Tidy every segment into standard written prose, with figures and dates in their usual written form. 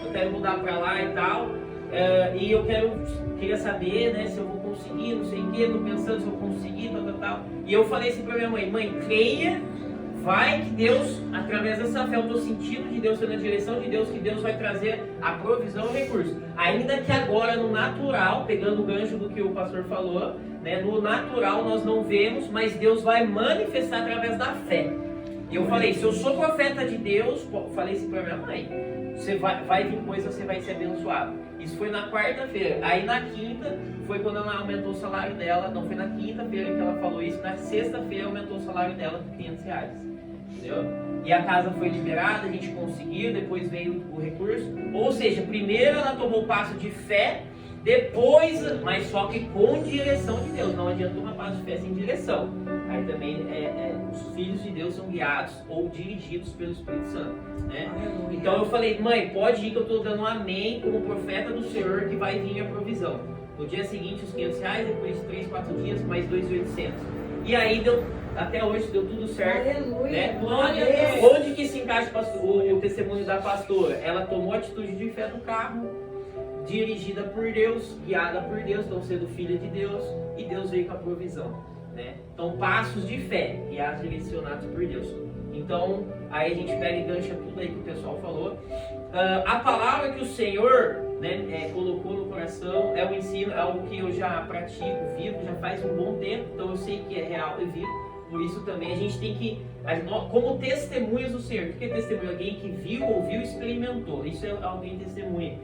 eu quero mudar para lá e tal, e eu queria saber, né, se eu vou conseguir, não sei o que, tô pensando se eu vou conseguir, tal. E eu falei assim pra minha mãe, creia, vai que Deus, através dessa fé, eu tô sentindo de Deus, na direção de Deus, que Deus vai trazer a provisão e o recurso. Ainda que agora no natural, pegando o gancho do que o pastor falou, né, no natural nós não vemos, mas Deus vai manifestar através da fé. E eu falei, se eu sou profeta de Deus, falei assim pra minha mãe, você vai vir coisa, você vai ser abençoado. Isso foi na quarta-feira. Aí na quinta, foi quando ela aumentou o salário dela, não foi na quinta-feira que ela falou isso, na sexta-feira aumentou o salário dela por R$500. Entendeu? E a casa foi liberada, a gente conseguiu, depois veio o recurso. Ou seja, primeiro ela tomou o passo de fé, depois, mas só que com direção de Deus. Não adianta tomar passo de fé sem direção. Aí também os filhos de Deus são guiados ou dirigidos pelo Espírito Santo, né? Então eu falei, mãe, pode ir que eu estou dando um amém como profeta do Senhor que vai vir a provisão. No dia seguinte os R$500, depois 3, 4 dias, mais 2.800. E aí deu, até hoje deu tudo certo. Aleluia. Né? Onde que se encaixa o testemunho da pastora? Ela tomou atitude de fé no carro, dirigida por Deus, guiada por Deus, então sendo filha de Deus, e Deus veio com a provisão. Né? Então, passos de fé, guiados direcionados por Deus. Então, aí a gente pega e gancha tudo aí que o pessoal falou. A palavra que o Senhor, né, colocou no coração é o ensino, é algo que eu já pratico, vivo, já faz um bom tempo, então eu sei que é real e vivo. Por isso também a gente tem que, como testemunhas do Senhor, o que é testemunho? Alguém que viu, ouviu, experimentou. Isso é alguém testemunha.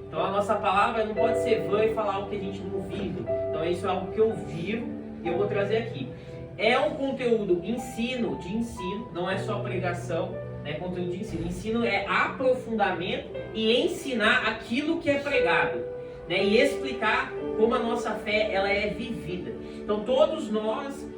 Então a nossa palavra não pode ser vã e falar algo que a gente não vive. Então isso é algo que eu vivo e eu vou trazer aqui. É um conteúdo de ensino, não é só pregação, né? Conteúdo de ensino. Ensino é aprofundamento e ensinar aquilo que é pregado, né? E explicar como a nossa fé ela é vivida. Então todos nós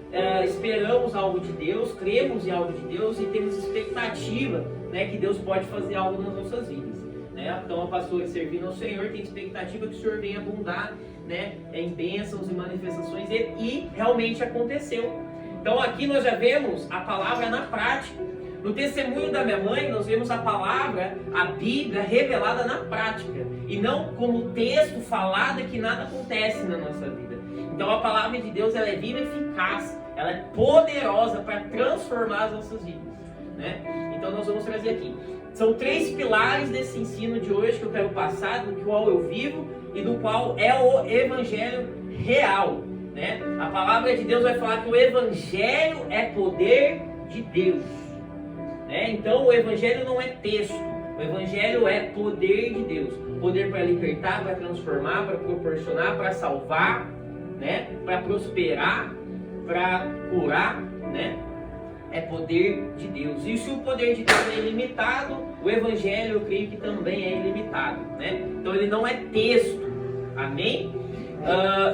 esperamos algo de Deus, cremos em algo de Deus e temos expectativa, né, que Deus pode fazer algo nas nossas vidas. Né? Então a pastora servindo ao Senhor tem expectativa que o Senhor venha abundar, né, em bênçãos e manifestações e realmente aconteceu. Então aqui nós já vemos a palavra na prática. No testemunho da minha mãe nós vemos a palavra, a Bíblia revelada na prática e não como texto falado que nada acontece na nossa vida. Então a palavra de Deus ela é viva e eficaz, ela é poderosa para transformar as nossas vidas, né? Então nós vamos trazer aqui. São 3 pilares desse ensino de hoje que eu quero passar, do qual eu vivo e do qual é o Evangelho real, né? A palavra de Deus vai falar que o Evangelho é poder de Deus, né? Então o Evangelho não é texto, o Evangelho é poder de Deus. Poder para libertar, para transformar, para proporcionar, para salvar, né? Para prosperar, para curar, né? É poder de Deus. E se o poder de Deus é ilimitado, o Evangelho eu creio que também é ilimitado, né? Então ele não é texto, amém?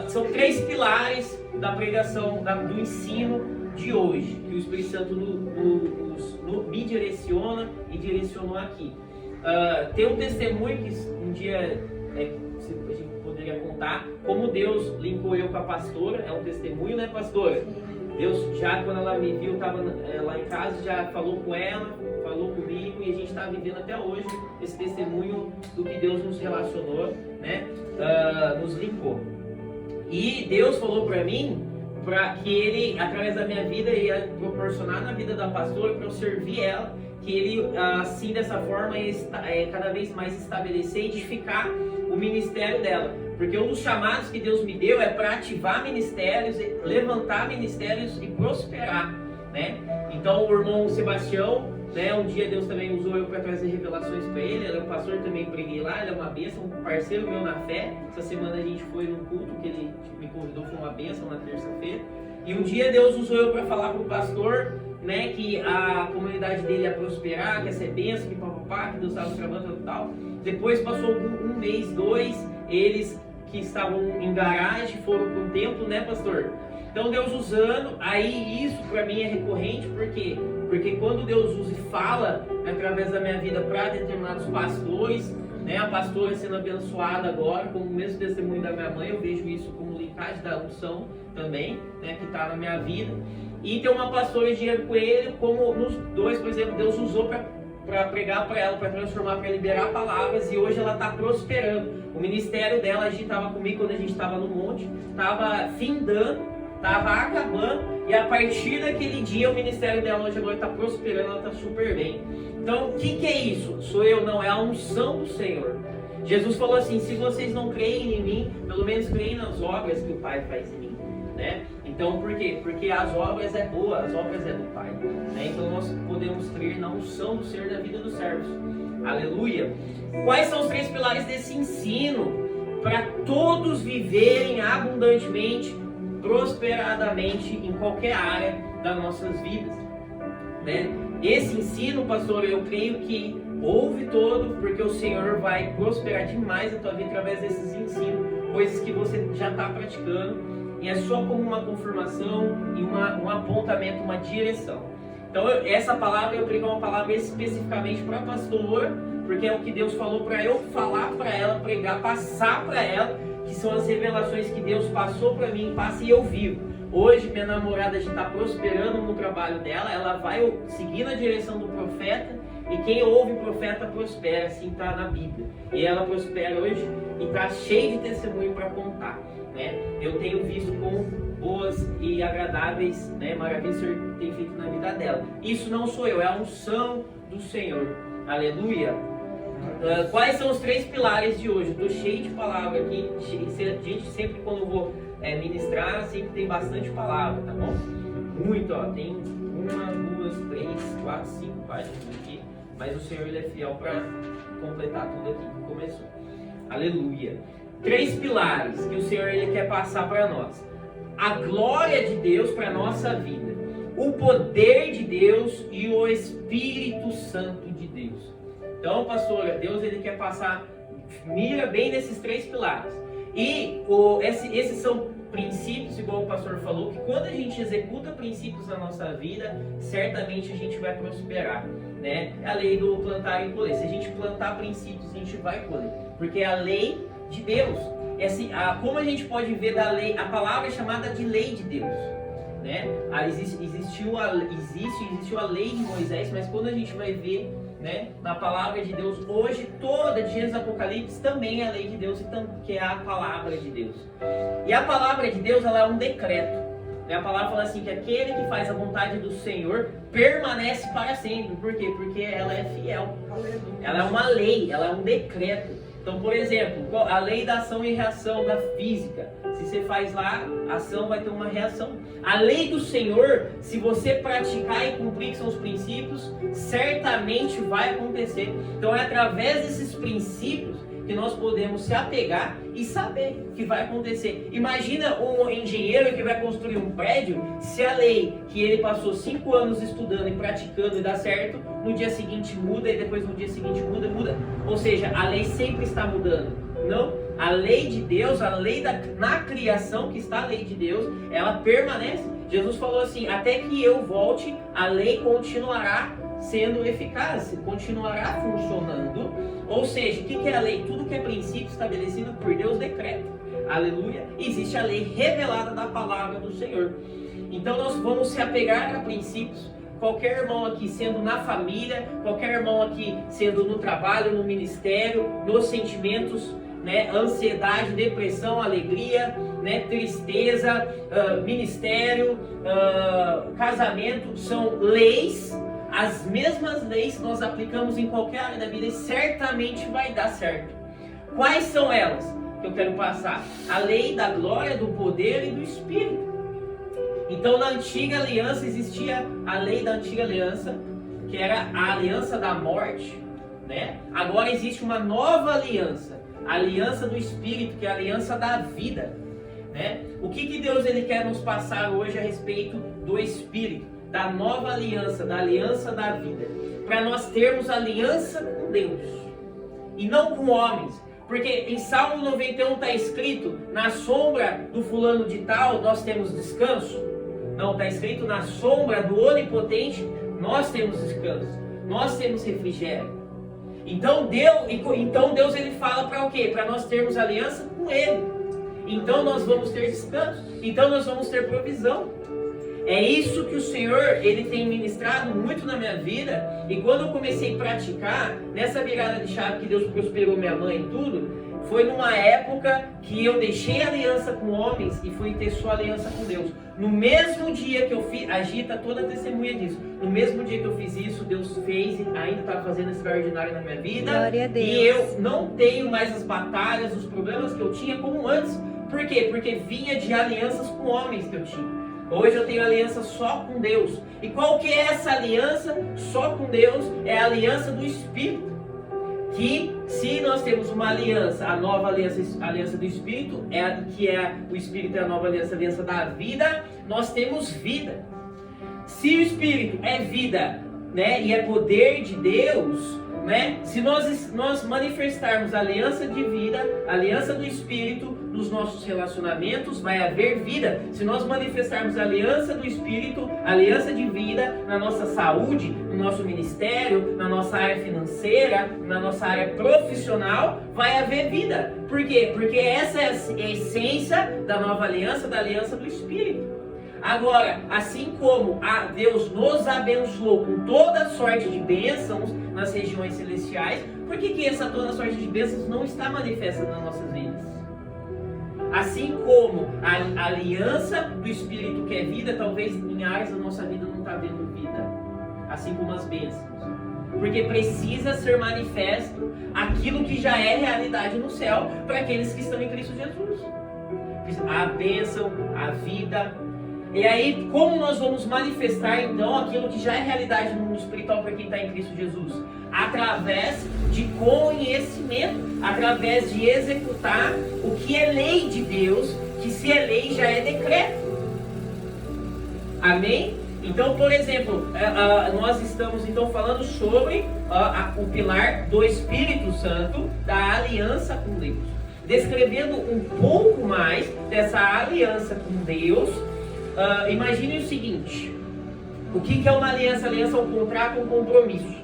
São 3 pilares da pregação, do ensino de hoje, que o Espírito Santo me direciona e direcionou aqui. Tem um testemunho que um dia a gente poderia contar, como Deus linkou eu com a pastora, é um testemunho, né, pastora? Deus, já quando ela me viu, estava lá em casa, já falou com ela, falou comigo e a gente está vivendo até hoje esse testemunho do que Deus nos relacionou, né? Nos linkou. E Deus falou para mim para que Ele, através da minha vida, ia proporcionar na vida da pastora para eu servir ela, que Ele, assim, dessa forma, ia cada vez mais estabelecer e edificar o ministério dela. Porque um dos chamados que Deus me deu é para ativar ministérios, levantar ministérios e prosperar, né? Então o irmão Sebastião, né, um dia Deus também usou eu para trazer revelações para ele. Ele é um pastor, também preguei lá, ele é uma bênção, um parceiro meu na fé. Essa semana a gente foi num culto que ele me convidou, foi uma bênção na terça-feira. E um dia Deus usou eu para falar para o pastor, né, que a comunidade dele ia prosperar, que ia ser bênção, que papapá, que Deus estava travando e tal. Depois passou um mês, 2, eles que estavam em garagem foram para o templo, né, pastor? Então Deus usando, aí isso para mim é recorrente, por quê? Porque quando Deus usa e fala, né, através da minha vida para determinados pastores, né, a pastora sendo abençoada agora, como o mesmo testemunho da minha mãe, eu vejo isso como linkagem da unção também, né, que está na minha vida. E tem uma pastora de dinheiro com ele, como nos 2, por exemplo, Deus usou para para pregar para ela, para transformar, para liberar palavras, e hoje ela está prosperando. O ministério dela, a gente estava comigo quando a gente estava no monte, estava findando, estava acabando, e a partir daquele dia o ministério dela hoje agora está prosperando, ela está super bem. Então, o que é isso? Sou eu? Não, é a unção do Senhor. Jesus falou assim: se vocês não creem em mim, pelo menos creem nas obras que o Pai faz em mim, né? Então, por quê? Porque as obras é boa, as obras é do Pai, né? Então nós podemos crer na unção do Senhor da vida dos servos. Aleluia! Quais são os 3 pilares desse ensino? Para todos viverem abundantemente, prosperadamente em qualquer área das nossas vidas, né? Esse ensino, pastor, eu creio que ouve todo, porque o Senhor vai prosperar demais a tua vida através desses ensinos, coisas que você já está praticando, e é só como uma confirmação e um apontamento, uma direção. Então essa palavra eu creio que é uma palavra especificamente para a pastora, porque é o que Deus falou para eu falar para ela, pregar, passar para ela, que são as revelações que Deus passou para mim, passa e eu vivo. Hoje minha namorada já está prosperando no trabalho dela, ela vai seguir na direção do profeta, e quem ouve o profeta prospera, assim está na Bíblia. E ela prospera hoje e está cheia de testemunho para contar, né? Eu tenho visto como boas e agradáveis, né, maravilhas que o Senhor tem feito na vida dela. Isso não sou eu, é a unção do Senhor. Aleluia! Quais são os 3 pilares de hoje? Eu estou cheio de palavra aqui. Gente, sempre quando eu vou ministrar, sempre tem bastante palavra, tá bom? Muito, ó. Tem 1, 2, 3, 4, 5 páginas aqui. Mas o Senhor, Ele é fiel para completar tudo aqui que começou. Aleluia! 3 pilares que o Senhor, Ele quer passar para nós. A glória de Deus para a nossa vida. O poder de Deus e o Espírito Santo de Deus. Então, pastora, Deus, Ele quer passar, mira bem nesses 3 pilares. E esses são princípios, igual o pastor falou, que quando a gente executa princípios na nossa vida, certamente a gente vai prosperar, né? É a lei do plantar e colher. Se a gente plantar princípios, a gente vai colher. Porque é a lei de Deus. É assim, como a gente pode ver da lei, a palavra é chamada de lei de Deus, né? Existiu a lei de Moisés, mas quando a gente vai ver, né, na palavra de Deus, hoje toda de Gênesis Apocalipse também é a lei de Deus, que é a palavra de Deus. E a palavra de Deus, ela é um decreto, né? A palavra fala assim, que aquele que faz a vontade do Senhor permanece para sempre. Por quê? Porque ela é fiel. Ela é uma lei, ela é um decreto. Então, por exemplo, a lei da ação e reação da física. Se você faz lá, a ação vai ter uma reação. A lei do Senhor, se você praticar e cumprir, que são os princípios, certamente vai acontecer. Então, é através desses princípios que nós podemos se apegar e saber que vai acontecer. Imagina um engenheiro que vai construir um prédio, se a lei que ele passou 5 anos estudando e praticando e dá certo, no dia seguinte muda e depois no dia seguinte muda. Ou seja, a lei sempre está mudando. Não, a lei de Deus, a lei na criação, que está a lei de Deus, ela permanece. Jesus falou assim, até que eu volte, a lei continuará sendo eficaz, continuará funcionando. Ou seja, o que é a lei? Tudo que é princípio estabelecido por Deus, decreta. Aleluia. Existe a lei revelada da palavra do Senhor. Então nós vamos se apegar a princípios. Qualquer irmão aqui sendo na família, qualquer irmão aqui sendo no trabalho, no ministério, nos sentimentos, né, ansiedade, depressão, alegria, né, tristeza, ministério, casamento, são leis. As mesmas leis que nós aplicamos em qualquer área da vida e certamente vai dar certo. Quais são elas que eu quero passar? A lei da glória, do poder e do Espírito. Então, na antiga aliança existia a lei da antiga aliança, que era a aliança da morte, né? Agora existe uma nova aliança, a aliança do Espírito, que é a aliança da vida, né? O que Deus ele quer nos passar hoje a respeito do Espírito? Da nova aliança, da aliança da vida, para nós termos aliança com Deus e não com homens, porque em Salmo 91 está escrito, na sombra do fulano de tal nós temos descanso. Não, está escrito, na sombra do onipotente nós temos descanso, nós temos refrigério. Então Deus ele fala para o quê? Para nós termos aliança com Ele. Então nós vamos ter descanso, então nós vamos ter provisão. É isso que o Senhor, Ele tem ministrado muito na minha vida, E quando eu comecei a praticar, nessa virada de chave que Deus prosperou minha mãe e tudo, foi numa época que eu deixei aliança com homens e fui ter sua aliança com Deus. No mesmo dia que eu fiz, a Gita toda testemunha disso, no mesmo dia que eu fiz isso, Deus fez e ainda está fazendo extraordinário na minha vida. Glória a Deus. E eu não tenho mais as batalhas, os problemas que eu tinha como antes. Por quê? Porque vinha de alianças com homens que eu tinha. Hoje eu tenho aliança só com Deus. E qual que é essa aliança só com Deus? É a aliança do Espírito. Que se nós temos uma aliança, a nova aliança, a aliança do Espírito, o Espírito é a nova aliança, a aliança da vida, nós temos vida. Se o Espírito é vida, né, e é poder de Deus, né, se nós manifestarmos a aliança de vida, a aliança do Espírito nos nossos relacionamentos, vai haver vida. Se nós manifestarmos a aliança do Espírito, a aliança de vida na nossa saúde, no nosso ministério, na nossa área financeira, na nossa área profissional, vai haver vida. Por quê? Porque essa é a essência da nova aliança, da aliança do Espírito. Agora, assim como Deus nos abençoou com toda sorte de bênçãos nas regiões celestiais, por que essa toda sorte de bênçãos não está manifesta nas nossas vidas? Assim como a aliança do Espírito que é vida, talvez em áreas da nossa vida não está vendo vida. Assim como as bênçãos. Porque precisa ser manifesto aquilo que já é realidade no céu para aqueles que estão em Cristo Jesus. A bênção, a vida. E aí, como nós vamos manifestar então aquilo que já é realidade no mundo espiritual para quem está em Cristo Jesus? Através de conhecimento, através de executar o que é lei de Deus, que se é lei já é decreto. Amém? Então, por exemplo, nós estamos então falando sobre o pilar do Espírito Santo, da aliança com Deus. Descrevendo um pouco mais dessa aliança com Deus. Imagine o seguinte: o que é uma aliança? Aliança é um contrato, um compromisso.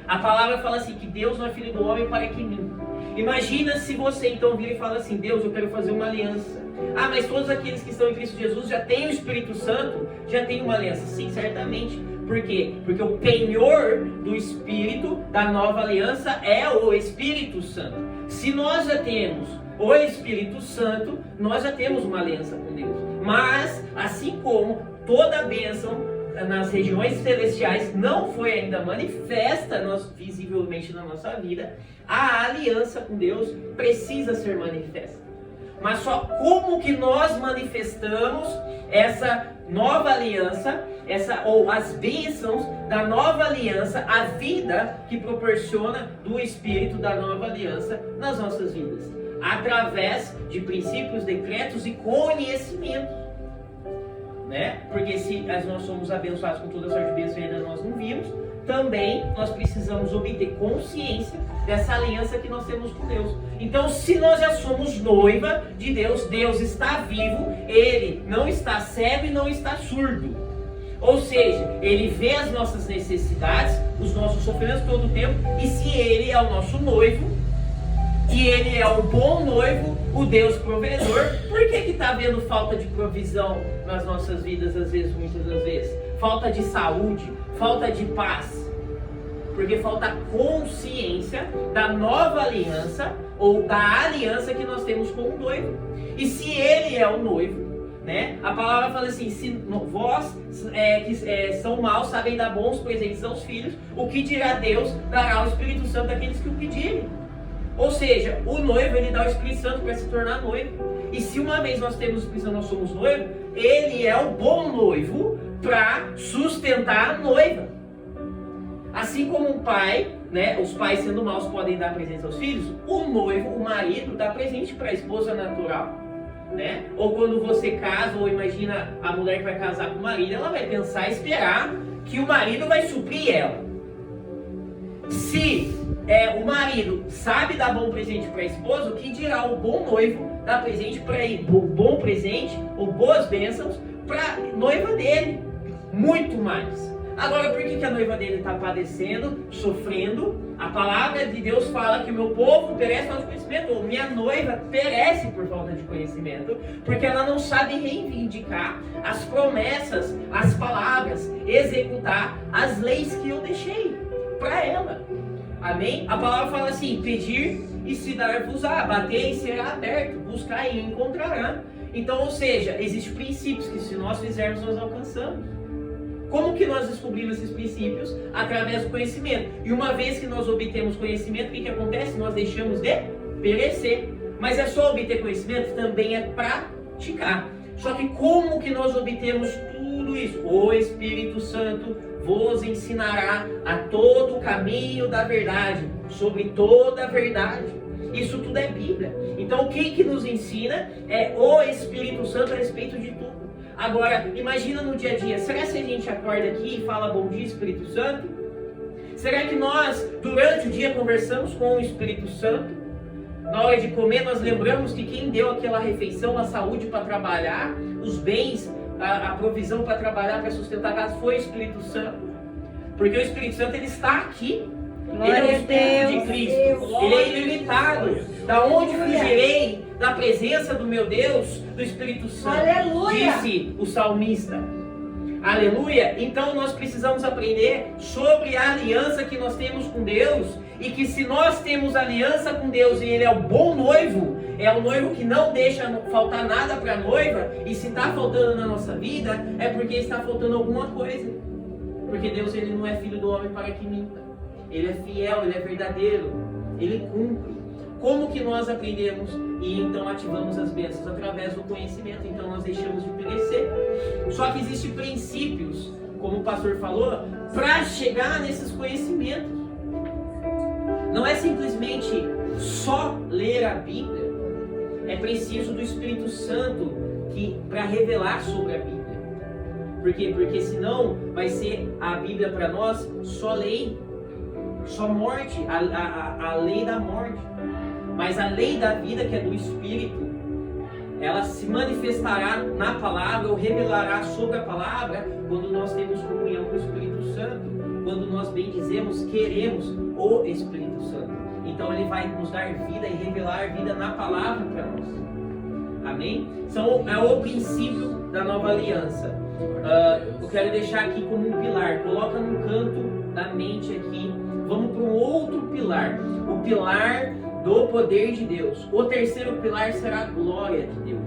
A palavra fala assim, que Deus não é filho do homem para que minta. Imagina se você então vira e fala assim: Deus, eu quero fazer uma aliança. Mas todos aqueles que estão em Cristo Jesus já têm o Espírito Santo, já têm uma aliança. Sim, certamente. Por quê? Porque o penhor do Espírito da nova aliança é o Espírito Santo. Se nós já temos o Espírito Santo, nós já temos uma aliança com Deus. Mas, assim como toda a bênção nas regiões celestiais não foi ainda manifesta visivelmente na nossa vida, a aliança com Deus precisa ser manifesta. Mas só como que nós manifestamos essa nova aliança, ou as bênçãos da nova aliança, a vida que proporciona do Espírito da nova aliança nas nossas vidas? Através de princípios, decretos e conhecimentos. Né? Porque se nós somos abençoados com toda sorte de bênção e ainda nós não vimos, também nós precisamos obter consciência dessa aliança que nós temos com Deus. Então, se nós já somos noiva de Deus, Deus está vivo, Ele não está cego e não está surdo. Ou seja, Ele vê as nossas necessidades, os nossos sofrimentos todo o tempo, e se Ele é o nosso noivo, e Ele é o bom noivo, o Deus provedor, por que está havendo falta de provisão nas nossas vidas, às vezes, muitas das vezes? Falta de saúde, falta de paz. Porque falta consciência da nova aliança, ou da aliança que nós temos com o noivo. E se Ele é o noivo, né? A palavra fala assim: se vós que são maus sabem dar bons presentes aos filhos, o que dirá Deus dará ao Espírito Santo àqueles que o pedirem. Ou seja, o noivo, ele dá o Espírito Santo para se tornar noivo. E se uma vez nós temos o Espírito Santo, nós somos noivo, ele é o bom noivo para sustentar a noiva. Assim como um pai, né, os pais sendo maus podem dar presente aos filhos, o noivo, o marido, dá presente para a esposa natural. Né? Ou quando você casa, ou imagina a mulher que vai casar com o marido, ela vai pensar e esperar que o marido vai suprir ela. Se o marido sabe dar bom presente para a esposa, o que dirá o bom noivo dar presente para ele, bom presente ou boas bênçãos para a noiva dele? Muito mais. Agora, por que a noiva dele está padecendo, sofrendo? A palavra de Deus fala que o meu povo perece por falta de conhecimento, ou minha noiva perece por falta de conhecimento, porque ela não sabe reivindicar as promessas, as palavras, executar as leis que eu deixei. para ela. Amém? A palavra fala assim: pedir e se dar-vos-á, bater e será aberto, buscar e encontrará. Então, ou seja, existem princípios que se nós fizermos, nós alcançamos. Como que nós descobrimos esses princípios? Através do conhecimento. E uma vez que nós obtemos conhecimento, o que acontece? Nós deixamos de perecer. Mas é só obter conhecimento? Também é praticar. Só que como que nós obtemos tudo isso? O Espírito Santo vos ensinará a todo o caminho da verdade, sobre toda a verdade. Isso tudo é Bíblia. Então quem que nos ensina é o Espírito Santo a respeito de tudo. Agora, imagina no dia a dia, será que a gente acorda aqui e fala bom dia, Espírito Santo? Será que nós, durante o dia, conversamos com o Espírito Santo? Na hora de comer, nós lembramos que quem deu aquela refeição, a saúde para trabalhar, os bens, a provisão para trabalhar, para sustentar a casa, foi o Espírito Santo. Porque o Espírito Santo, ele está aqui. Ele é o Espírito de Cristo. Ele é ilimitado. Da onde fugirei da presença do meu Deus, do Espírito Santo? Aleluia! Disse o salmista. Aleluia! Então nós precisamos aprender sobre a aliança que nós temos com Deus. E que se nós temos aliança com Deus e Ele é o bom noivo, é o noivo que não deixa faltar nada para a noiva, e se está faltando na nossa vida, é porque está faltando alguma coisa. Porque Deus, Ele não é filho do homem para que minta. Ele é fiel, Ele é verdadeiro, Ele cumpre. Como que nós aprendemos e então ativamos as bênçãos? Através do conhecimento. Então nós deixamos de perecer. Só que existem princípios, como o pastor falou, para chegar nesses conhecimentos. Não é simplesmente só ler a Bíblia. É preciso do Espírito Santo para revelar sobre a Bíblia. Por quê? Porque senão vai ser a Bíblia para nós só lei, só morte, a lei da morte. Mas a lei da vida, que é do Espírito, ela se manifestará na palavra ou revelará sobre a palavra quando nós temos comunhão com o Espírito Santo. Quando nós bendizemos, queremos o Espírito Santo. Então ele vai nos dar vida e revelar vida na palavra para nós. Amém? Então é o princípio da nova aliança. Eu quero deixar aqui como um pilar. Coloca num canto da mente aqui. Vamos para um outro pilar. O pilar do poder de Deus. O terceiro pilar será a glória de Deus.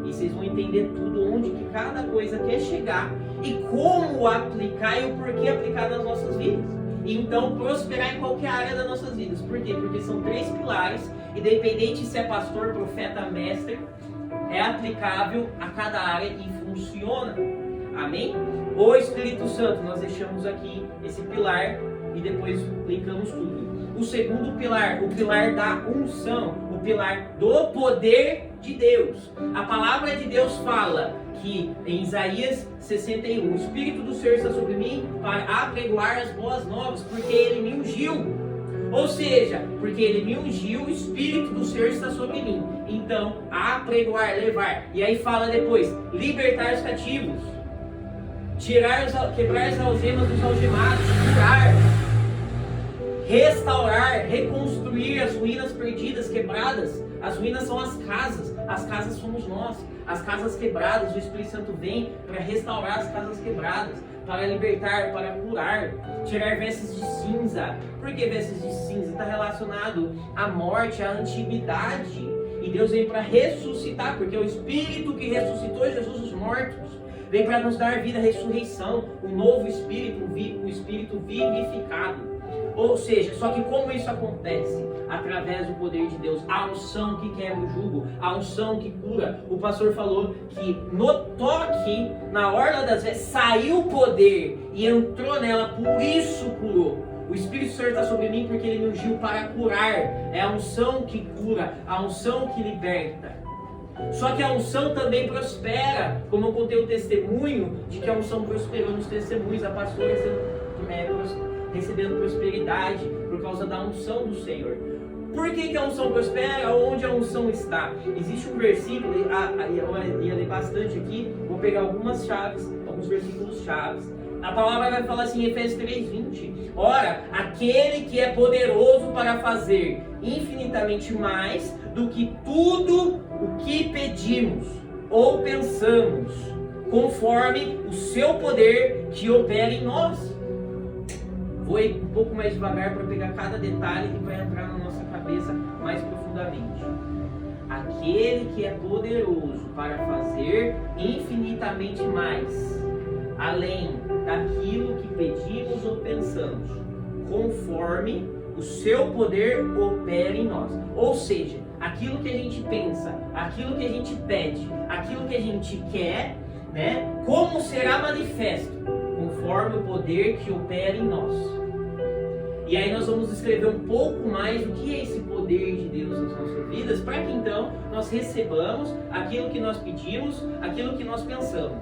E vocês vão entender tudo, onde que cada coisa quer chegar e como aplicar e o porquê aplicar nas nossas vidas. E então prosperar em qualquer área das nossas vidas. Por quê? Porque são 3 pilares, independente se é pastor, profeta, mestre, é aplicável a cada área e funciona. Amém? O Espírito Santo, nós deixamos aqui esse pilar e depois aplicamos tudo. O segundo pilar, o pilar da unção, o pilar do poder de Deus. A palavra de Deus fala que em Isaías 61, o Espírito do Senhor está sobre mim para apregoar as boas novas, porque Ele me ungiu. Ou seja, porque Ele me ungiu, o Espírito do Senhor está sobre mim. Então, apregoar, levar. E aí fala depois, libertar os cativos, quebrar as algemas dos algemados, curar, restaurar, reconstruir as ruínas perdidas, quebradas. As ruínas são as casas somos nós. As casas quebradas, o Espírito Santo vem para restaurar as casas quebradas, para libertar, para curar, tirar vestes de cinza. Por que vestes de cinza? Está relacionado à morte, à antiguidade. E Deus vem para ressuscitar, porque é o Espírito que ressuscitou Jesus dos mortos vem para nos dar vida, ressurreição, um novo Espírito, o Espírito vivificado. Ou seja, só que como isso acontece? Através do poder de Deus, a unção que quebra o jugo, a unção que cura. O pastor falou que no toque, na orla das vestes, saiu o poder e entrou nela, por isso curou. O Espírito Santo está sobre mim porque Ele me ungiu para curar. É a unção que cura, a unção que liberta. Só que a unção também prospera, como eu contei o testemunho de que a unção prosperou nos testemunhos, a pastora recebendo prosperidade por causa da unção do Senhor. Por que a unção prospera? Onde a unção está? Existe um versículo, eu ia ler bastante aqui, vou pegar algumas chaves, alguns versículos chaves. A palavra vai falar assim em Efésios 3:20. Ora, aquele que é poderoso para fazer infinitamente mais do que tudo o que pedimos ou pensamos, conforme o seu poder que opera em nós. Vou ir um pouco mais devagar para pegar cada detalhe e vai entrar na nossa cabeça mais profundamente. Aquele que é poderoso para fazer infinitamente mais, além daquilo que pedimos ou pensamos, conforme o seu poder opera em nós. Ou seja, aquilo que a gente pensa, aquilo que a gente pede, aquilo que a gente quer, né? Como será manifesto? Conforme o poder que opera em nós. E aí nós vamos escrever um pouco mais o que é esse poder de Deus nas nossas vidas, para que então nós recebamos aquilo que nós pedimos, aquilo que nós pensamos.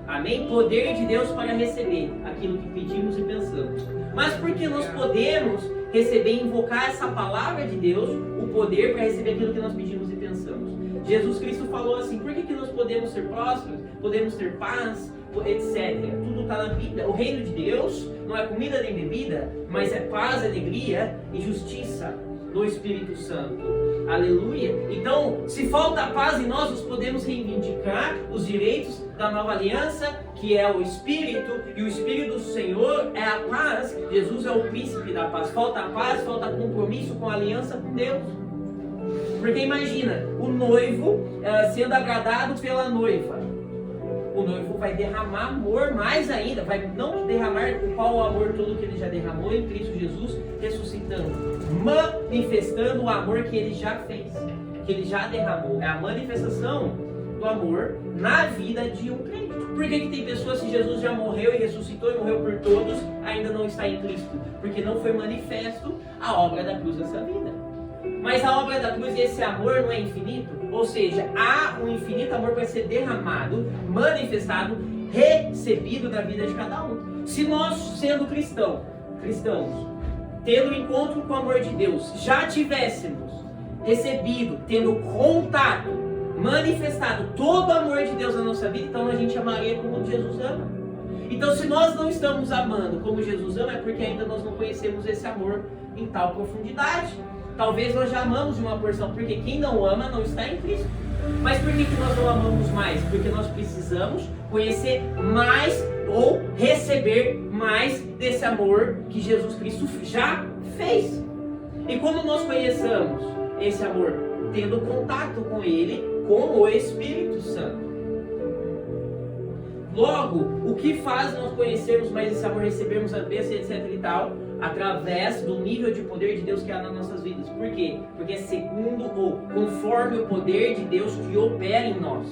Amém? Poder de Deus para receber aquilo que pedimos e pensamos. Mas porque nós podemos receber e invocar essa palavra de Deus, o poder para receber aquilo que nós pedimos e pensamos. Jesus Cristo falou assim: por que nós podemos ser prósperos, podemos ter paz, etc. Tudo está na Bíblia. O reino de Deus não é comida nem bebida, mas é paz, alegria e justiça no Espírito Santo. Aleluia! Então, se falta paz em nós podemos reivindicar os direitos da nova aliança, que é o Espírito, e o Espírito do Senhor é a paz. Jesus é o príncipe da paz. Falta paz, falta compromisso com a aliança com Deus. Porque imagina, o noivo sendo agradado pela noiva. O noivo vai derramar amor mais ainda, vai não derramar qual o amor todo que ele já derramou em Cristo Jesus, ressuscitando, manifestando o amor que ele já fez, que ele já derramou. É a manifestação do amor na vida de um crente. Por que tem pessoas, se Jesus já morreu e ressuscitou e morreu por todos, ainda não está em Cristo? Porque não foi manifesto a obra da cruz nessa vida. Mas a obra da cruz e esse amor não é infinito? Ou seja, há um infinito amor para ser derramado, manifestado, recebido na vida de cada um. Se nós, sendo cristãos, tendo encontro com o amor de Deus, já tivéssemos recebido, tendo contato, manifestado todo o amor de Deus na nossa vida, então a gente amaria como Jesus ama. Então, se nós não estamos amando como Jesus ama, é porque ainda nós não conhecemos esse amor em tal profundidade. Talvez nós já amamos de uma porção, porque quem não ama não está em Cristo. Mas por que nós não amamos mais? Porque nós precisamos conhecer mais ou receber mais desse amor que Jesus Cristo já fez. E como nós conheçamos esse amor? Tendo contato com Ele, com o Espírito Santo. Logo, o que faz nós conhecermos mais esse amor, recebermos a bênção, etc e tal? Através do nível de poder de Deus que há nas nossas vidas. Por quê? Porque é segundo ou conforme o poder de Deus que opera em nós.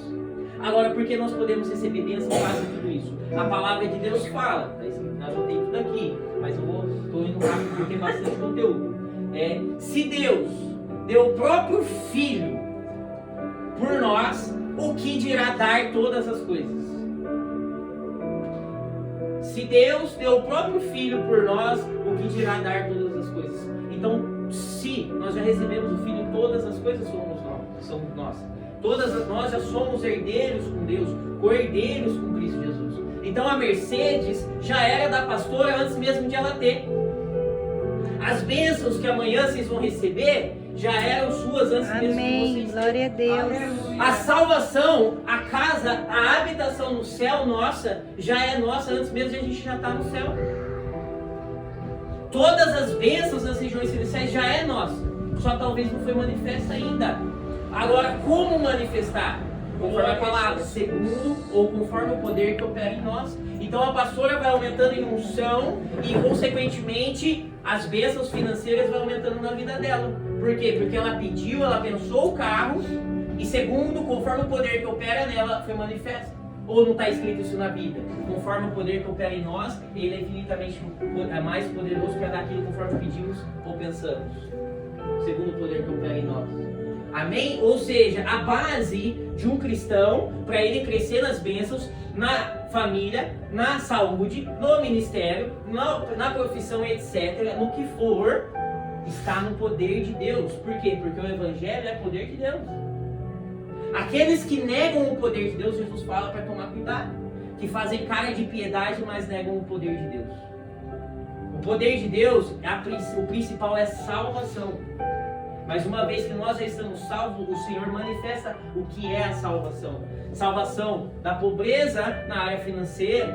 Agora, por que nós podemos receber bênção e paz e tudo isso? A palavra de Deus fala, anotei tudo aqui, mas eu estou indo rápido porque tem bastante conteúdo. Se Deus deu o próprio Filho por nós, o que dirá dar todas as coisas? Se Deus deu o próprio Filho por nós, o que dirá dar todas as coisas? Então, se nós já recebemos o Filho, todas as coisas somos nós. Nós já somos herdeiros com Deus, co-herdeiros com Cristo Jesus. Então a Mercedes já era da pastora antes mesmo de ela ter. As bênçãos que amanhã vocês vão receber já eram suas antes mesmo de vocês terem. Glória a Deus. A salvação, a casa, a habitação no céu nossa, já é nossa antes mesmo de a gente já estar no céu. Todas as bênçãos das regiões celestiais já é nossa, só talvez não foi manifesta ainda. Agora, como manifestar? Conforme a palavra, segundo ou conforme o poder que opera em nós. Então a pastora vai aumentando em unção e, consequentemente, as bênçãos financeiras vão aumentando na vida dela. Por quê? Porque ela pediu, ela pensou o carro e, segundo, conforme o poder que opera nela, foi manifesto. Ou não está escrito isso na Bíblia? Conforme o poder que opera em nós, Ele é infinitamente mais poderoso para dar aquilo conforme pedimos ou pensamos. Segundo o poder que opera em nós. Amém? Ou seja, a base de um cristão, para ele crescer nas bênçãos, na família, na saúde, no ministério, na profissão, etc., no que for, está no poder de Deus. Por quê? Porque o Evangelho é poder de Deus. Aqueles que negam o poder de Deus, Jesus fala para tomar cuidado. Que fazem cara de piedade, mas negam o poder de Deus. O poder de Deus, o principal é salvação. Mas uma vez que nós já estamos salvos, o Senhor manifesta o que é a salvação. Salvação da pobreza na área financeira.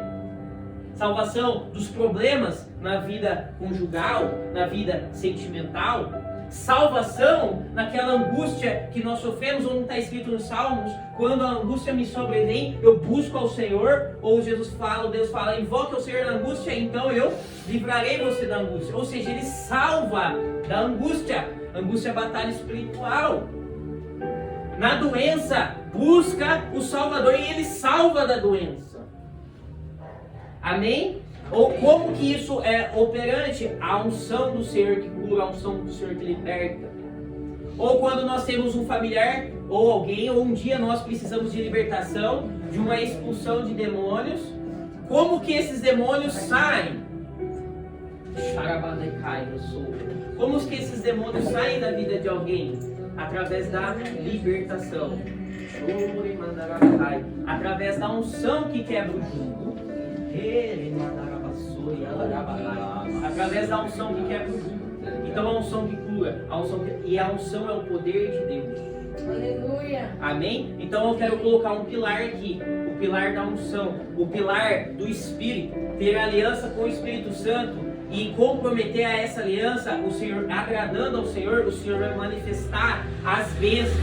salvação dos problemas na vida conjugal, na vida sentimental, salvação naquela angústia que nós sofremos, onde está escrito nos Salmos, quando a angústia me sobrevém, eu busco ao Senhor, ou Jesus fala, Deus fala, invoque ao Senhor na angústia, então eu livrarei você da angústia. Ou seja, Ele salva da angústia, angústia é batalha espiritual. Na doença, busca o Salvador e Ele salva da doença. Amém? Ou como que isso é operante? A unção do Senhor que cura, a unção do Senhor que liberta. Ou quando nós temos um familiar, ou alguém, ou um dia nós precisamos de libertação, de uma expulsão de demônios, como que esses demônios saem? Como que esses demônios saem da vida de alguém? Através da libertação. Através da unção que quebra o jugo. Através da unção que quebra o jugo. Então a unção que cura, e a unção é o poder de Deus. Aleluia. Amém? Então eu quero colocar um pilar aqui, o pilar da unção, o pilar do Espírito, ter aliança com o Espírito Santo e comprometer a essa aliança, o Senhor, agradando ao Senhor, o Senhor vai manifestar as bênçãos.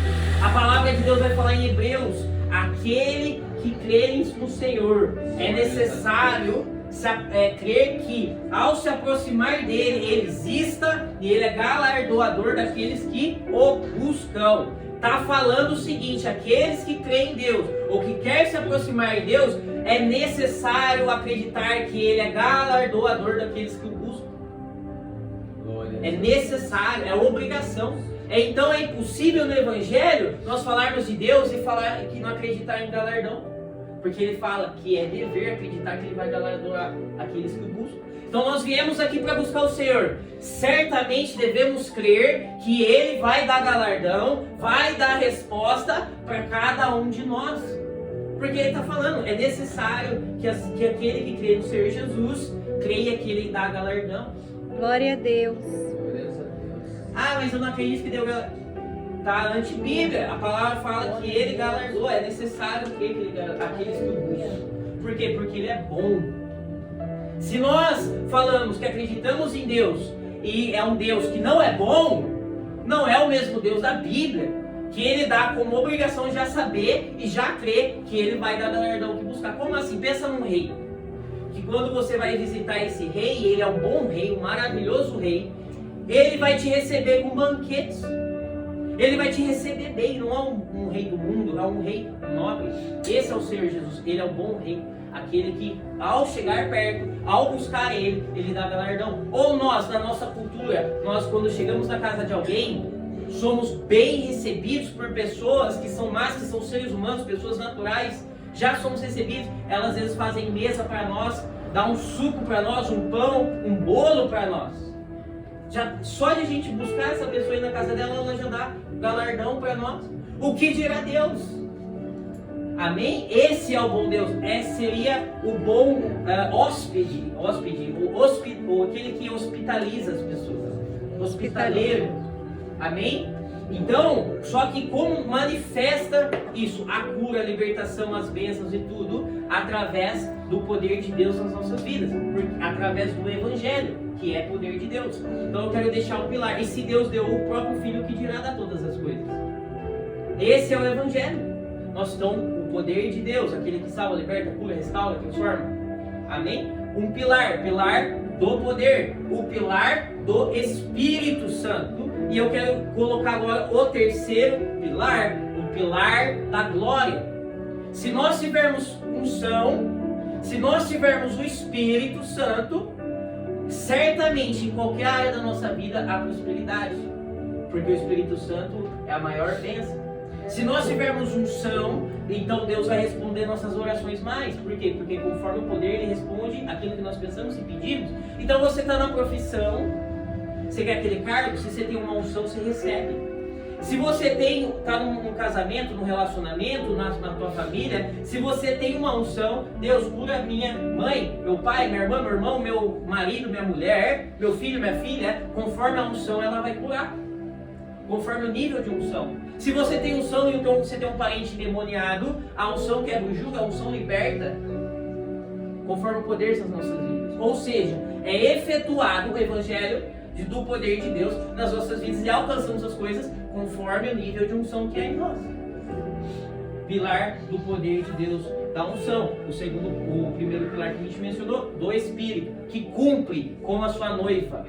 A palavra de Deus vai falar em Hebreus, aquele que crê no Senhor, é necessário crer que ao se aproximar dele, ele exista e ele é galardoador daqueles que o buscam. Está falando o seguinte, aqueles que creem em Deus, ou que quer se aproximar de Deus, é necessário acreditar que Ele é galardoador daqueles que o buscam. É necessário, é obrigação. Então é impossível no Evangelho nós falarmos de Deus e falar que não acreditar em galardão. Porque Ele fala que é dever acreditar que Ele vai galardoar aqueles que o buscam. Então nós viemos aqui para buscar o Senhor. Certamente devemos crer que Ele vai dar galardão, vai dar resposta para cada um de nós. Porque Ele está falando, é necessário que aquele que crê no Senhor Jesus, creia que Ele dá galardão. Glória a Deus. Ah, mas eu não acredito que Deus está anti-Bíblia. A palavra fala que Ele galardoa, é necessário crer que Ele aqueles que o buscam. Por quê? Porque Ele é bom. Se nós falamos que acreditamos em Deus e é um Deus que não é bom, não é o mesmo Deus da Bíblia, que Ele dá como obrigação já saber e já crer que Ele vai dar galardão que buscar. Como assim? Pensa num rei, que quando você vai visitar esse rei, ele é um bom rei, um maravilhoso rei, ele vai te receber com banquetes, ele vai te receber bem, não é um rei do mundo, é um rei nobre. Esse é o Senhor Jesus, Ele é o bom rei. Aquele que, ao chegar perto, ao buscar Ele, Ele dá galardão. Ou nós, na nossa cultura, nós quando chegamos na casa de alguém, somos bem recebidos por pessoas que são más, que são seres humanos, pessoas naturais. Já somos recebidos, elas às vezes fazem mesa para nós, dá um suco para nós, um pão, um bolo para nós. Só de a gente buscar essa pessoa ir na casa dela, ela já dá galardão para nós. O que dirá Deus? Amém? Esse é o bom Deus. Esse seria o bom hóspede, ou aquele que hospitaliza as pessoas. Hospitaleiro. Amém? Então, só que como manifesta isso? A cura, a libertação, as bênçãos e tudo, através do poder de Deus nas nossas vidas. Através do Evangelho, que é poder de Deus. Então eu quero deixar um pilar. E se Deus deu o próprio Filho, que dirá dar todas as coisas? Esse é o Evangelho. Nós estamos o poder de Deus, aquele que salva, liberta, cura, restaura, transforma. Amém? Um pilar do poder, o pilar do Espírito Santo. E eu quero colocar agora o terceiro pilar, o pilar da glória. Se nós tivermos unção, se nós tivermos o Espírito Santo, certamente em qualquer área da nossa vida há prosperidade, porque o Espírito Santo é a maior bênção. Se nós tivermos unção, então Deus vai responder nossas orações mais. Por quê? Porque conforme o poder Ele responde aquilo que nós pensamos e pedimos. Então você está na profissão, você quer aquele cargo, se você tem uma unção, você recebe. Se você está num casamento, num relacionamento, na tua família, se você tem uma unção, Deus cura minha mãe, meu pai, minha irmã, meu irmão, meu marido, minha mulher, meu filho, minha filha, conforme a unção ela vai curar. Conforme o nível de unção. Se você tem unção e você tem um parente endemoniado, a unção quebra o jugo, a unção liberta. conforme o poder das nossas vidas. Ou seja, é efetuado o evangelho do poder de Deus nas nossas vidas e alcançamos as coisas conforme o nível de unção que é em nós. Pilar do poder de Deus da unção. O primeiro pilar que a gente mencionou, do Espírito, que cumpre como a sua noiva.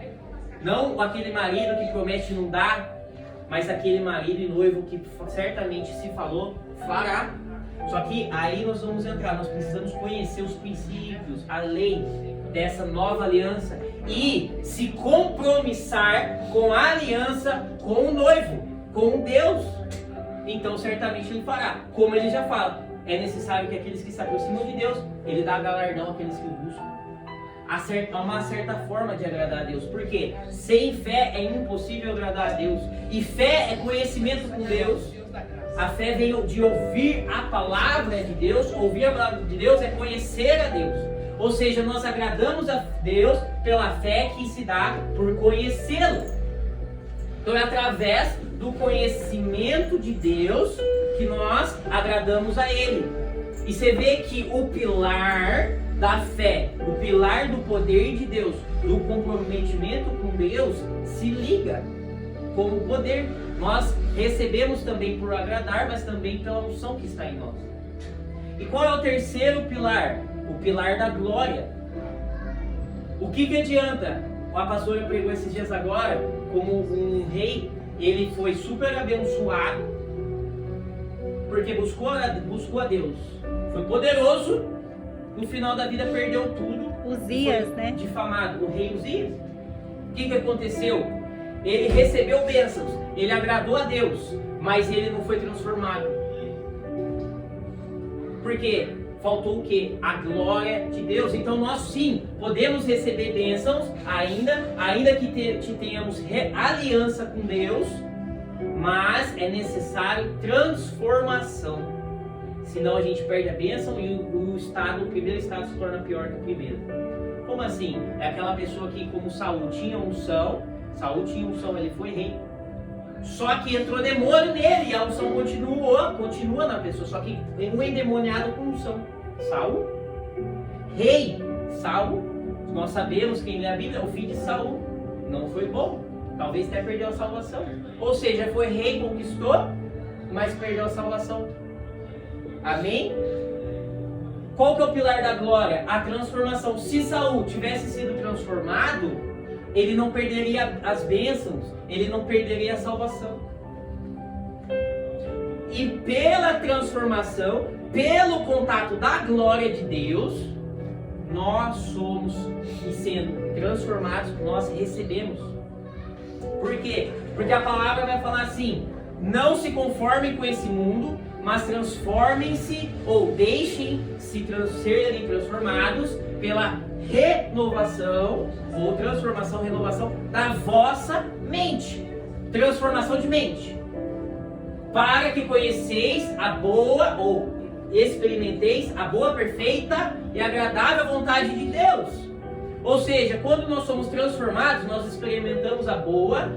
Não aquele marido que promete não dar, mas aquele marido e noivo que certamente se falou, fará. Só que aí nós vamos entrar, nós precisamos conhecer os princípios, a lei dessa nova aliança e se compromissar com a aliança com o noivo, com Deus. Então certamente ele fará. Como ele já fala, é necessário que aqueles que se aproximam de Deus, ele dá galardão àqueles que o buscam. Há uma certa forma de agradar a Deus, porque sem fé é impossível agradar a Deus. E fé é conhecimento com Deus. A fé vem de ouvir a palavra de Deus. Ouvir a palavra de Deus é conhecer a Deus. Ou seja, nós agradamos a Deus pela fé que se dá por conhecê-lo. Então é através do conhecimento de Deus que nós agradamos a Ele. E você vê que o pilar da fé, o pilar do poder de Deus, do comprometimento com Deus, se liga com o poder. Nós recebemos também por agradar, mas também pela unção que está em nós. E qual é o terceiro pilar? O pilar da glória. O que adianta? A pastora pregou esses dias agora, como um rei, ele foi super abençoado, porque buscou a Deus. Foi poderoso, no final da vida perdeu tudo. Uzias, né? Difamado, o rei Uzias. O que aconteceu? Ele recebeu bênçãos, ele agradou a Deus, mas ele não foi transformado. Por quê? Faltou o quê? A glória de Deus. Então nós sim podemos receber bênçãos, ainda que tenhamos aliança com Deus, mas é necessário transformação. Senão a gente perde a bênção e o primeiro estado se torna pior que o primeiro. Como assim? É aquela pessoa que, como Saul tinha unção, ele foi rei. Só que entrou demônio nele e a unção continua na pessoa. Só que um endemoniado com unção. Saul, rei. Saul, nós sabemos quem lê a Bíblia, o filho de Saul não foi bom. Talvez até perdeu a salvação. Ou seja, foi rei, conquistou, mas perdeu a salvação. Amém? Qual que é o pilar da glória? A transformação. Se Saul tivesse sido transformado, ele não perderia as bênçãos, ele não perderia a salvação. E pela transformação, pelo contato da glória de Deus, nós somos, e sendo transformados, nós recebemos. Por quê? Porque a palavra vai falar assim: não se conformem com esse mundo, mas transformem-se ou deixem-se serem transformados pela renovação ou transformação, renovação da vossa mente. Transformação de mente. Para que conheceis a boa ou experimenteis a boa, perfeita e agradável vontade de Deus. Ou seja, quando nós somos transformados, nós experimentamos a boa,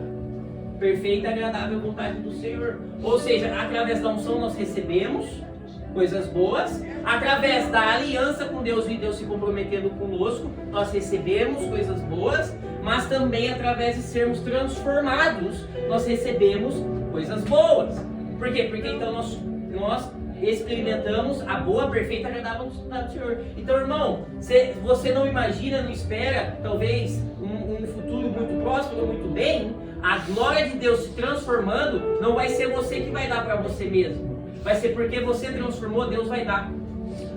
perfeita e agradável vontade do Senhor. Ou seja, através da unção nós recebemos coisas boas, através da aliança com Deus e Deus se comprometendo conosco, nós recebemos coisas boas, mas também através de sermos transformados, nós recebemos coisas boas. Por quê? Porque então nós experimentamos a boa, perfeita e agradável vontade do Senhor. Então, irmão, você não imagina, não espera, talvez, um futuro muito próximo, muito bem. A glória de Deus se transformando, não vai ser você que vai dar para você mesmo. Vai ser porque você transformou, Deus vai dar.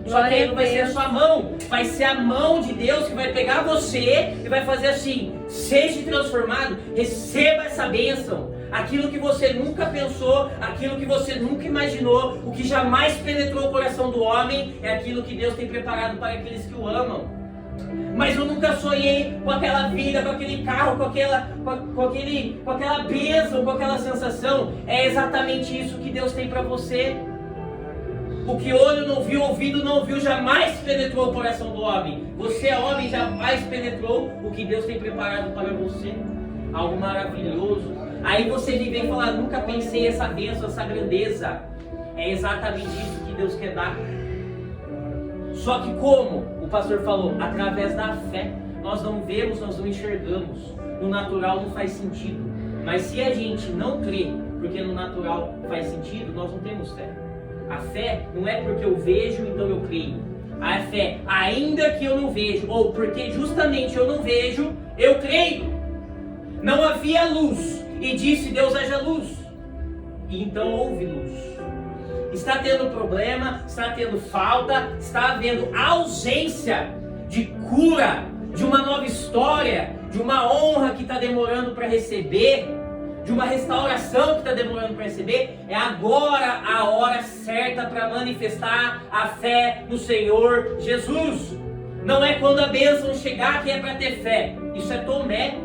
Só que aí não vai ser a sua mão, vai ser a mão de Deus que vai pegar você e vai fazer assim: seja transformado, receba essa bênção. Aquilo que você nunca pensou, aquilo que você nunca imaginou, o que jamais penetrou o coração do homem, é aquilo que Deus tem preparado para aqueles que o amam. Mas eu nunca sonhei com aquela vida, com aquele carro, com aquela bênção, com aquela sensação. É exatamente isso que Deus tem para você. O que olho não viu, ouvido não ouviu, jamais penetrou o coração do homem. Você é homem, jamais penetrou o que Deus tem preparado para você. Algo maravilhoso. Aí você me vem falar: nunca pensei essa bênção, essa grandeza. É exatamente isso que Deus quer dar. Só que como o pastor falou, através da fé. Nós não vemos, nós não enxergamos. No natural não faz sentido. Mas se a gente não crê, porque no natural faz sentido, nós não temos fé. A fé não é porque eu vejo, então eu creio. A fé, ainda que eu não vejo, ou porque justamente eu não vejo, eu creio. Não havia luz, e disse Deus haja luz. E então houve luz. Está tendo problema, está tendo falta, está havendo ausência de cura, de uma nova história, de uma honra que está demorando para receber, de uma restauração que está demorando para receber. É agora a hora certa para manifestar a fé no Senhor Jesus. Não é quando a bênção chegar que é para ter fé. Isso é Tomé.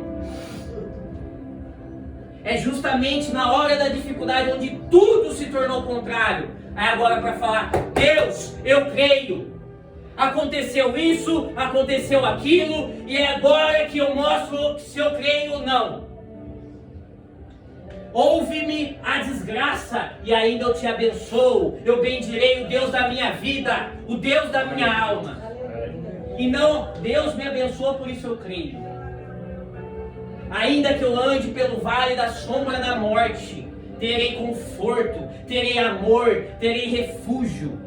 É justamente na hora da dificuldade, onde tudo se tornou contrário. É agora para falar: Deus, eu creio. Aconteceu isso, aconteceu aquilo, e é agora que eu mostro se eu creio ou não. Ouve-me a desgraça, e ainda eu te abençoo. Eu bendirei o Deus da minha vida, o Deus da minha alma. E não, Deus me abençoou, por isso eu creio. Ainda que eu ande pelo vale da sombra da morte, terei conforto, terei amor, terei refúgio.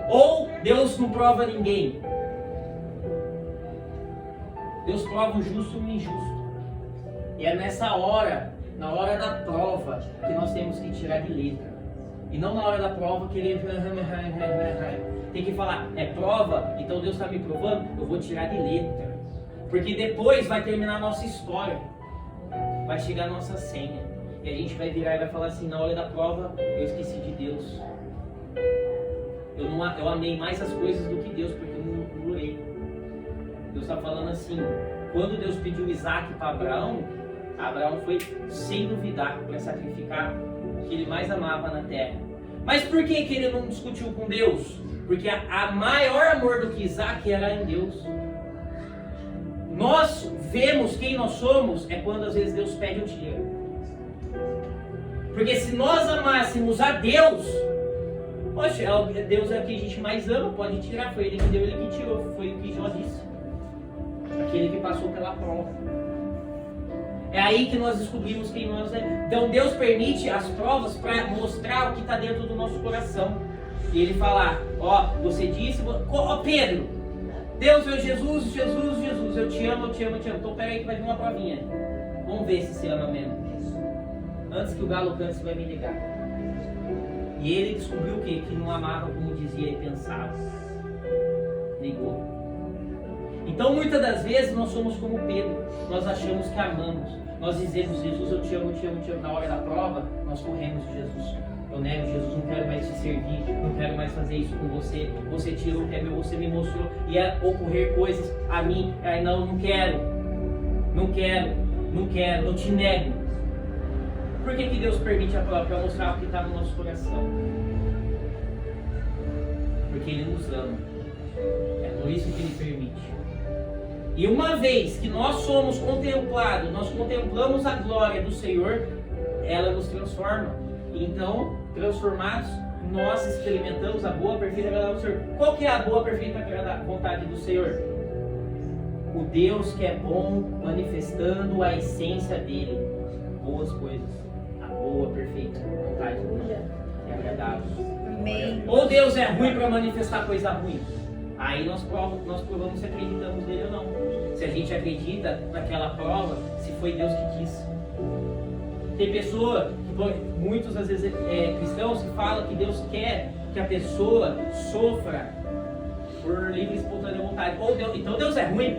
Ou Deus não prova ninguém. Deus prova o justo e o injusto. E é nessa hora, na hora da prova, que nós temos que tirar de letra. E não na hora da prova querer... Tem que falar, é prova, então Deus está me provando, eu vou tirar de letra. Porque depois vai terminar a nossa história. Vai chegar a nossa senha. E a gente vai virar e vai falar assim: na hora da prova, eu esqueci de Deus. Eu amei mais as coisas do que Deus, porque eu não orei. Deus está falando assim: quando Deus pediu Isaac para Abraão, Abraão foi sem duvidar para sacrificar o que ele mais amava na terra. Mas por que ele não discutiu com Deus? Porque a maior amor do que Isaac era em Deus. Nós vemos quem nós somos é quando às vezes Deus pede o dinheiro. Porque se nós amássemos a Deus, poxa, Deus é o que a gente mais ama, pode tirar, foi Ele que deu, Ele que tirou, foi o que Jó disse. Aquele que passou pela prova. É aí que nós descobrimos quem nós é. Então Deus permite as provas para mostrar o que está dentro do nosso coração. E Ele falar: ó, você disse, ó Pedro, Deus é Jesus, Jesus, Jesus, eu te amo, eu te amo, eu te amo. Então peraí que vai vir uma provinha. Vamos ver se você ama mesmo. Antes que o galo cante, você vai me ligar. E ele descobriu o quê? Que não amava como dizia e pensava. Ligou. Então muitas das vezes nós somos como Pedro. Nós achamos que amamos. Nós dizemos: Jesus, eu te amo, eu te amo, eu te amo. Na hora da prova, nós corremos de Jesus. Eu nego Jesus, não quero mais te servir, não quero mais fazer isso com você. Você tirou o que é meu, você me mostrou. Ia ocorrer coisas a mim. Aí não quero. Não quero, não quero, eu te nego. Por que Deus permite a prova? Para mostrar o que está no nosso coração. Porque Ele nos ama. É por isso que Ele permite. E uma vez que nós somos contemplados, nós contemplamos a glória do Senhor, ela nos transforma. Então, transformados, nós experimentamos a boa, perfeita e agradável do Senhor. Qual que é a boa, perfeita e agradável vontade do Senhor? O Deus que é bom, manifestando a essência dele. Boas coisas. A boa, perfeita vontade dele é agradável. Amém. Ou Deus é ruim para manifestar coisa ruim. Aí nós provamos se acreditamos nele ou não. Se a gente acredita naquela prova, se foi Deus que quis. Tem pessoa, muitos às vezes cristãos, que falam que Deus quer que a pessoa sofra por livre e espontânea vontade. Ou Deus, então Deus é ruim.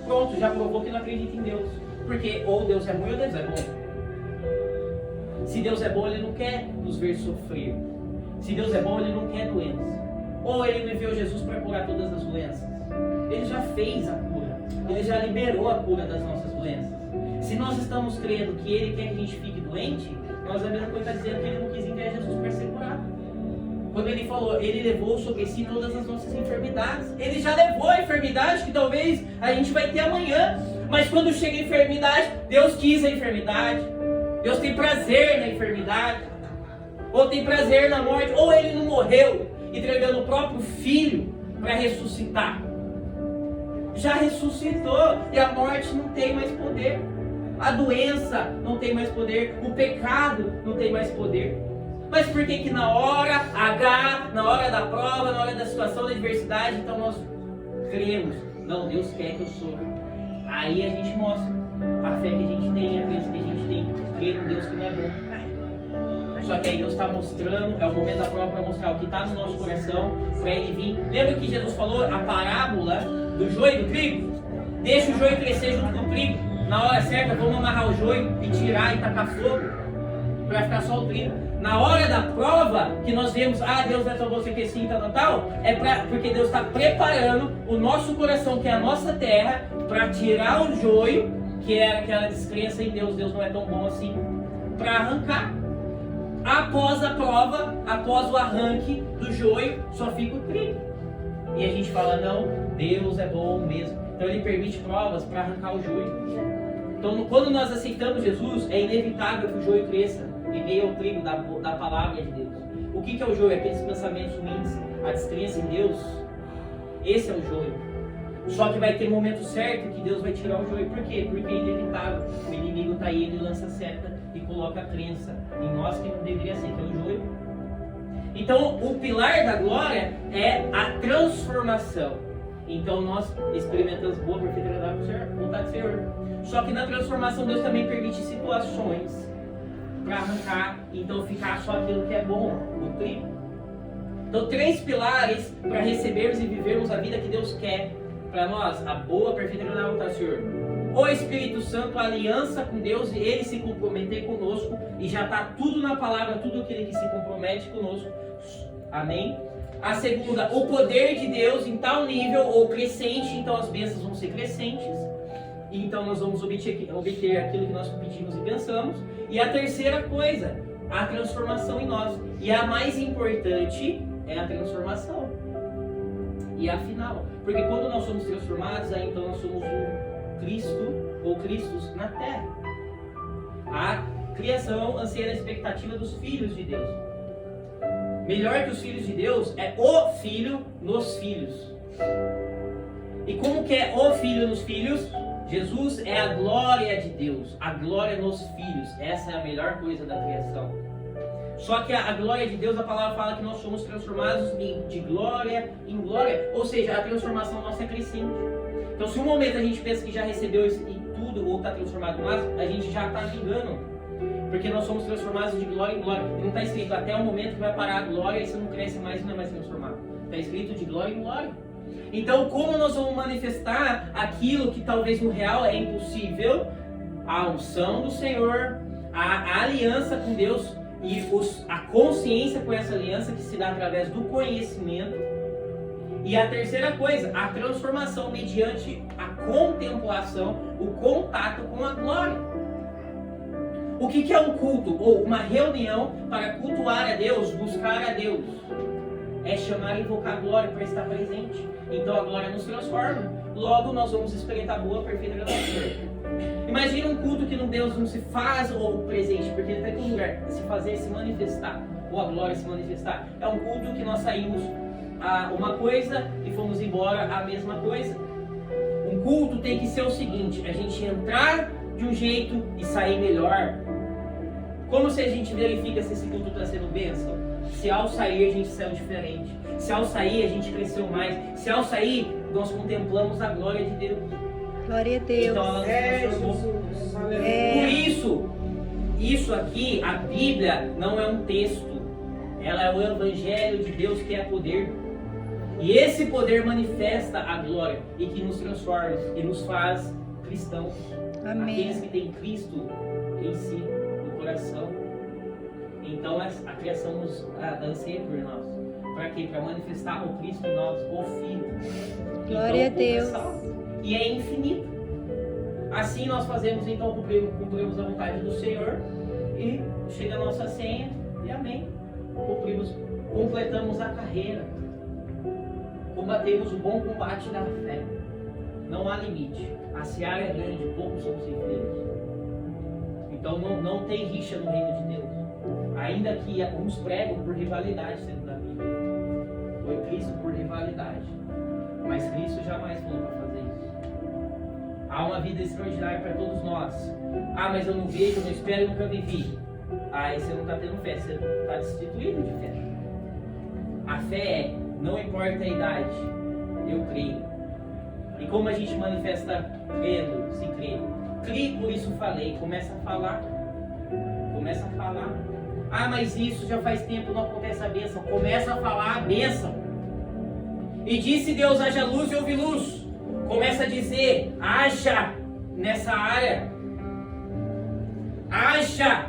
Pronto, já provou que não acredita em Deus. Porque ou Deus é ruim ou Deus é bom. Se Deus é bom, Ele não quer nos ver sofrer. Se Deus é bom, Ele não quer doença. Ou Ele não enviou Jesus para curar todas as doenças. Ele já fez a cura. Ele já liberou a cura das nossas doenças. Se nós estamos crendo que Ele quer que a gente fique doente, nós a mesma coisa está dizendo que Ele não quis enviar Jesus para ser curado. Quando Ele falou, Ele levou sobre si todas as nossas enfermidades. Ele já levou a enfermidade que talvez a gente vai ter amanhã. Mas quando chega a enfermidade, Deus quis a enfermidade. Deus tem prazer na enfermidade. Ou tem prazer na morte. Ou Ele não morreu entregando o próprio Filho para ressuscitar. Já ressuscitou e a morte não tem mais poder. A doença não tem mais poder. O pecado não tem mais poder. Mas por que na hora H, na hora da prova, na hora da situação, da adversidade, então nós cremos? Não, Deus quer que eu sofra. Aí a gente mostra a fé que a gente tem, a crença que a gente tem, crer num Deus que não é bom. Só que aí Deus está mostrando, é o momento da prova para mostrar o que está no nosso coração, para ele vir. Lembra que Jesus falou a parábola do joio e do trigo? Deixa o joio crescer junto com o trigo. Na hora certa, vamos amarrar o joio e tirar e tacar fogo, para ficar só o trigo. Na hora da prova, que nós vemos, Deus vai salvar você que sim, tal, porque Deus está preparando o nosso coração, que é a nossa terra, para tirar o joio, que é aquela descrença em Deus, Deus não é tão bom assim, para arrancar. Após a prova, após o arranque do joio, só fica o trigo. E a gente fala, não, Deus é bom mesmo. Então ele permite provas para arrancar o joio. Então quando nós aceitamos Jesus, é inevitável que o joio cresça e meio ao trigo da palavra de Deus. O que é o joio? Aqueles pensamentos ruins, a descrença em Deus. Esse é o joio. Só que vai ter momento certo que Deus vai tirar o joio. Por quê? Porque é inevitável. O inimigo está aí, ele lança seta e coloca a crença em nós que não deveria ser, que é o joio. Então, o pilar da glória é a transformação. Então, nós experimentamos boa, perfeita e agradável vontade do Senhor. Só que na transformação, Deus também permite situações para arrancar, então ficar só aquilo que é bom, o trigo. Então, 3 pilares para recebermos e vivermos a vida que Deus quer para nós: a boa, perfeita e agradável vontade do Senhor. O Espírito Santo, a aliança com Deus, e ele se comprometer conosco, e já está tudo na palavra, tudo aquele que se compromete conosco. Amém? A segunda, o poder de Deus em tal nível ou crescente, então as bênçãos vão ser crescentes, e então nós vamos obter aquilo que nós pedimos e pensamos. E a terceira coisa, a transformação em nós. E a mais importante é a transformação. E a final, porque quando nós somos transformados, aí então nós somos um Cristo ou Cristos na terra. A criação anseia a expectativa dos filhos de Deus. Melhor que os filhos de Deus é o Filho nos filhos. E como que é o Filho nos filhos? Jesus é a glória de Deus, a glória nos filhos. Essa é a melhor coisa da criação. Só que a glória de Deus, a palavra fala que nós somos transformados de glória em glória. Ou seja, a transformação nossa é crescente. Então, se um momento a gente pensa que já recebeu isso e tudo, ou está transformado, mas a gente já está engano. Porque nós somos transformados de glória em glória. E não está escrito até o momento que vai parar a glória e você não cresce mais e não é mais transformado. Está escrito de glória em glória. Então, como nós vamos manifestar aquilo que talvez no real é impossível? A unção do Senhor, a aliança com Deus e a consciência com essa aliança que se dá através do conhecimento. E a terceira coisa, a transformação mediante a contemplação, o contato com a glória. O que é um culto? Ou uma reunião para cultuar a Deus, buscar a Deus? É chamar e invocar a glória para estar presente. Então a glória nos transforma. Logo nós vamos experimentar a boa, perfeita e agradável. Imagina um culto que Deus não se faz ou presente, porque ele está em todo lugar. Se fazer, se manifestar. Ou a glória se manifestar. É um culto que nós saímos a uma coisa e fomos embora a mesma coisa. Um culto tem que ser o seguinte: a gente entrar de um jeito e sair melhor. Como se a gente verifica se esse culto está sendo bênção? Se ao sair a gente saiu diferente. Se ao sair a gente cresceu mais. Se ao sair nós contemplamos a glória de Deus. Glória a Deus. Então ela nos transformou. Por isso aqui, a Bíblia não é um texto. Ela é o Evangelho de Deus, que é poder. E esse poder manifesta a glória e que nos transforma e nos faz cristãos. Amém. Aqueles que têm Cristo em si, no coração. Então a criação nos anseia por nós. Para quê? Para manifestar o Cristo em nós, o Filho. Glória então, a Deus. E é infinito. Assim nós fazemos, então, cumprimos a vontade do Senhor e chega a nossa senha e amém. Completamos a carreira. Combatemos o bom combate da fé. Não há limite. A seara é grande, poucos são ceifeiros. Então não tem rixa no reino de Deus. Ainda que uns pregam por rivalidade, sendo da Bíblia. Foi Cristo por rivalidade. Mas Cristo jamais falou para fazer isso. Há uma vida extraordinária para todos nós. Ah, mas eu não vejo, eu não espero, eu nunca vivi. Aí você não está tendo fé, você está destituído de fé. A fé é, não importa a idade, eu creio. E como a gente manifesta crendo, se crê? Crie, por isso falei. Começa a falar. Começa a falar. Ah, mas isso já faz tempo, não acontece a bênção. Começa a falar a bênção. E disse Deus, haja luz e houve luz. Começa a dizer, haja nessa área. Haja.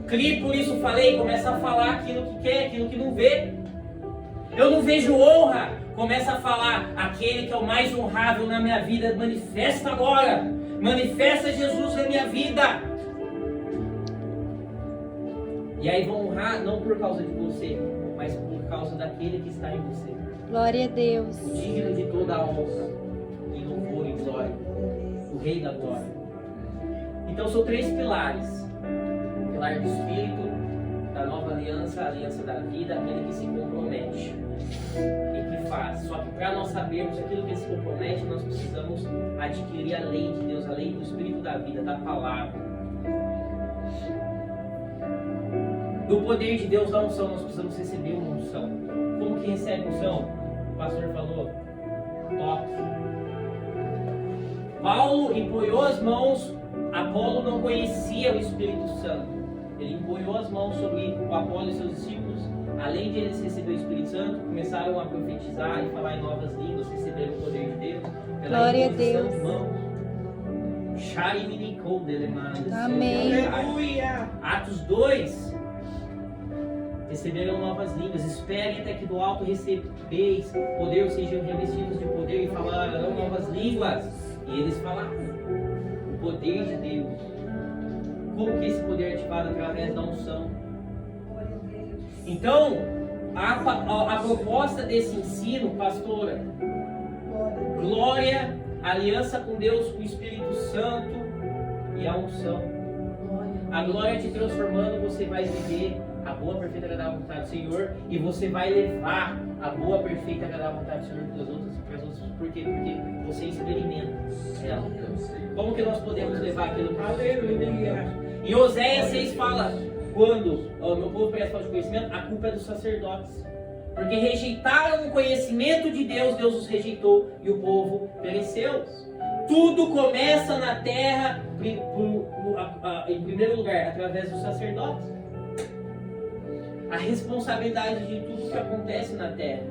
Crie, por isso falei. Começa a falar aquilo que quer, aquilo que não vê. Eu não vejo honra. Começa a falar, aquele que é o mais honrável na minha vida, manifesta agora. Manifesta Jesus na minha vida. E aí vão honrar não por causa de você, mas por causa daquele que está em você. Glória a Deus. O digno de toda a honra, e louvor e glória. O Rei da glória. Então são 3 pilares. O pilar do Espírito, da nova aliança, a aliança da vida, aquele que se compromete e que faz. Só que para nós sabermos aquilo que se compromete, nós precisamos adquirir a lei de Deus, a lei do Espírito da vida, da palavra. Do poder de Deus da unção, nós precisamos receber uma unção. Como que recebe unção? O pastor falou, toque. Paulo empunhou as mãos, Apolo não conhecia o Espírito Santo. Ele empunhou as mãos sobre o Apolo e seus discípulos. Além de eles receberem o Espírito Santo, começaram a profetizar e falar em novas línguas, receberam o poder de Deus. Glória a Deus. De mãos. Amém. Aleluia. Atos 2. Receberam novas línguas. Esperem até que do alto recebeis poder, ou sejam revestidos de poder, e falarão novas línguas. E eles falaram o poder de Deus. Como que esse poder é ativado? Através da unção. Então, a proposta desse ensino, pastora, glória, aliança com Deus, com o Espírito Santo e a unção. A glória te transformando, você vai viver a boa, perfeita e agradável vontade do Senhor, e você vai levar a boa, perfeita e agradável vontade do Senhor para as outras. Por quê? Porque você experimenta ela. Como que nós podemos levar aquilo para nós experimentamos? Em Oséias 6 fala, quando o meu povo presta falta de conhecimento, a culpa é dos sacerdotes. Porque rejeitaram o conhecimento de Deus, Deus os rejeitou e o povo pereceu. Tudo começa na terra, em primeiro lugar, através dos sacerdotes. A responsabilidade de tudo que acontece na terra.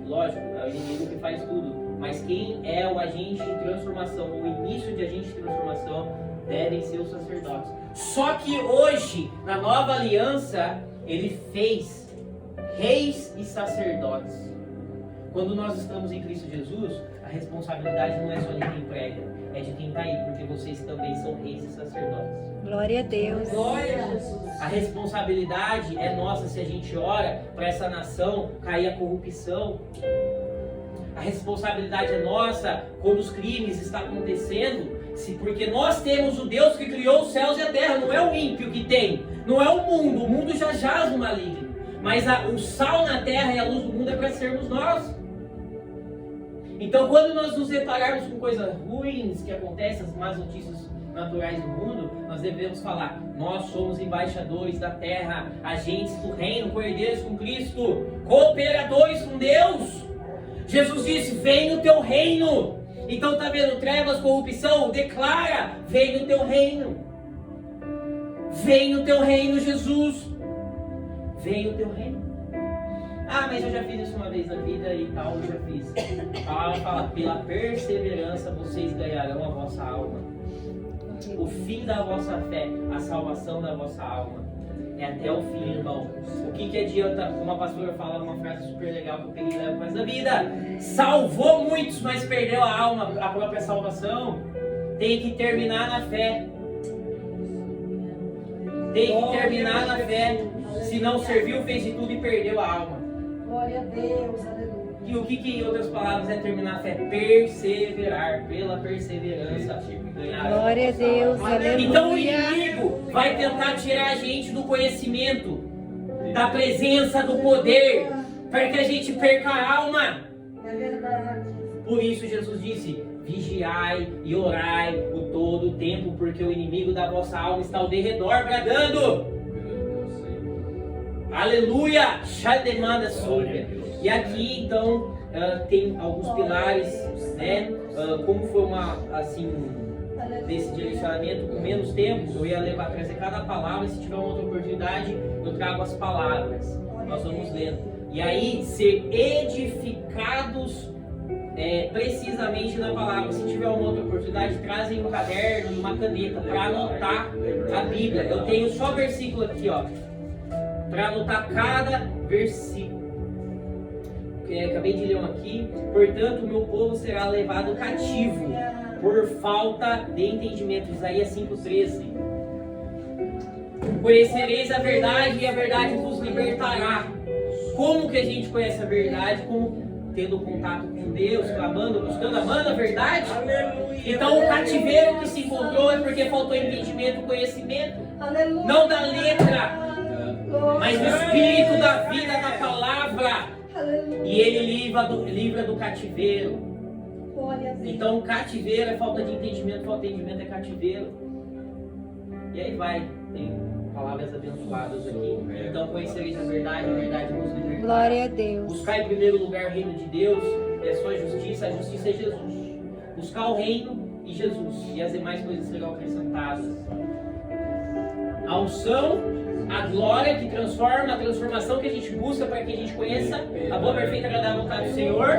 Lógico, é o inimigo que faz tudo. Mas quem é o agente de transformação, o início de agente de transformação, devem ser os sacerdotes. Só que hoje, na nova aliança, ele fez reis e sacerdotes. Quando nós estamos em Cristo Jesus, a responsabilidade não é só de quem prega, é de quem está aí, porque vocês também são reis e sacerdotes. Glória a Deus. Glória a Jesus. A responsabilidade é nossa se a gente ora para essa nação cair a corrupção. A responsabilidade é nossa quando os crimes estão acontecendo, porque nós temos o Deus que criou os céus e a terra, não é o ímpio que tem, não é o mundo já jaz no maligno, mas o sal na terra e a luz do mundo é para sermos nós. Então quando nós nos depararmos com coisas ruins que acontecem, as más notícias naturais do mundo, nós devemos falar, nós somos embaixadores da terra, agentes do reino, cordeiros com Cristo, cooperadores com Deus. Jesus disse, vem o teu reino. Então tá vendo trevas, corrupção? Declara, vem o teu reino. Vem o teu reino, Jesus. Vem o teu reino. Ah, mas eu já fiz isso uma vez na vida e tal, eu já fiz. A palavra fala, pela perseverança vocês ganharão a vossa alma. O fim da vossa fé, a salvação da vossa alma. É até o fim, irmão. O que adianta? Uma pastora fala uma frase super legal que eu peguei na época da vida. Salvou muitos, mas perdeu a alma, a própria salvação. Tem que terminar na fé. Tem que terminar na fé. Se não serviu, fez de tudo e perdeu a alma. Glória a Deus, aleluia. E o que em outras palavras é terminar a fé? Perseverar, pela perseverança. Glória a Deus, aleluia. Então o inimigo vai tentar tirar a gente do conhecimento, da presença, do poder, para que a gente perca a alma. É verdade. Por isso Jesus disse: vigiai e orai o todo o tempo, porque o inimigo da vossa alma está ao derredor, bradando. Aleluia! Shademanda Súria. E aqui então tem alguns pilares, né? Como foi desse direcionamento com menos tempo, eu ia trazer cada palavra, e se tiver uma outra oportunidade, eu trago as palavras. Nós vamos lendo. E aí, ser edificados precisamente na palavra. Se tiver uma outra oportunidade, trazem um caderno e uma caneta para anotar a Bíblia. Eu tenho só versículo aqui, ó, para anotar cada versículo. Acabei de ler um aqui. Portanto, o meu povo será levado cativo por falta de entendimento. Isaías 5,13. Conhecereis a verdade e a verdade vos libertará. Como que a gente conhece a verdade? Como? Tendo contato com Deus, clamando, buscando, amando a verdade. Aleluia. Então o cativeiro que se encontrou é porque faltou entendimento, conhecimento. Aleluia. Não da letra, mas do espírito, da vida, da palavra. Aleluia. E ele livra do cativeiro. Então cativeiro é falta de entendimento, falta de entendimento é cativeiro. E aí vai, tem palavras abençoadas aqui. Então conhecereis a verdade vos libertará. Glória a Deus. Buscar em primeiro lugar o reino de Deus e a sua justiça. A justiça é Jesus. Buscar o reino e Jesus, e as demais coisas serão acrescentadas. A unção, a glória que transforma, a transformação que a gente busca para que a gente conheça a boa, perfeita e agradável vontade do Senhor.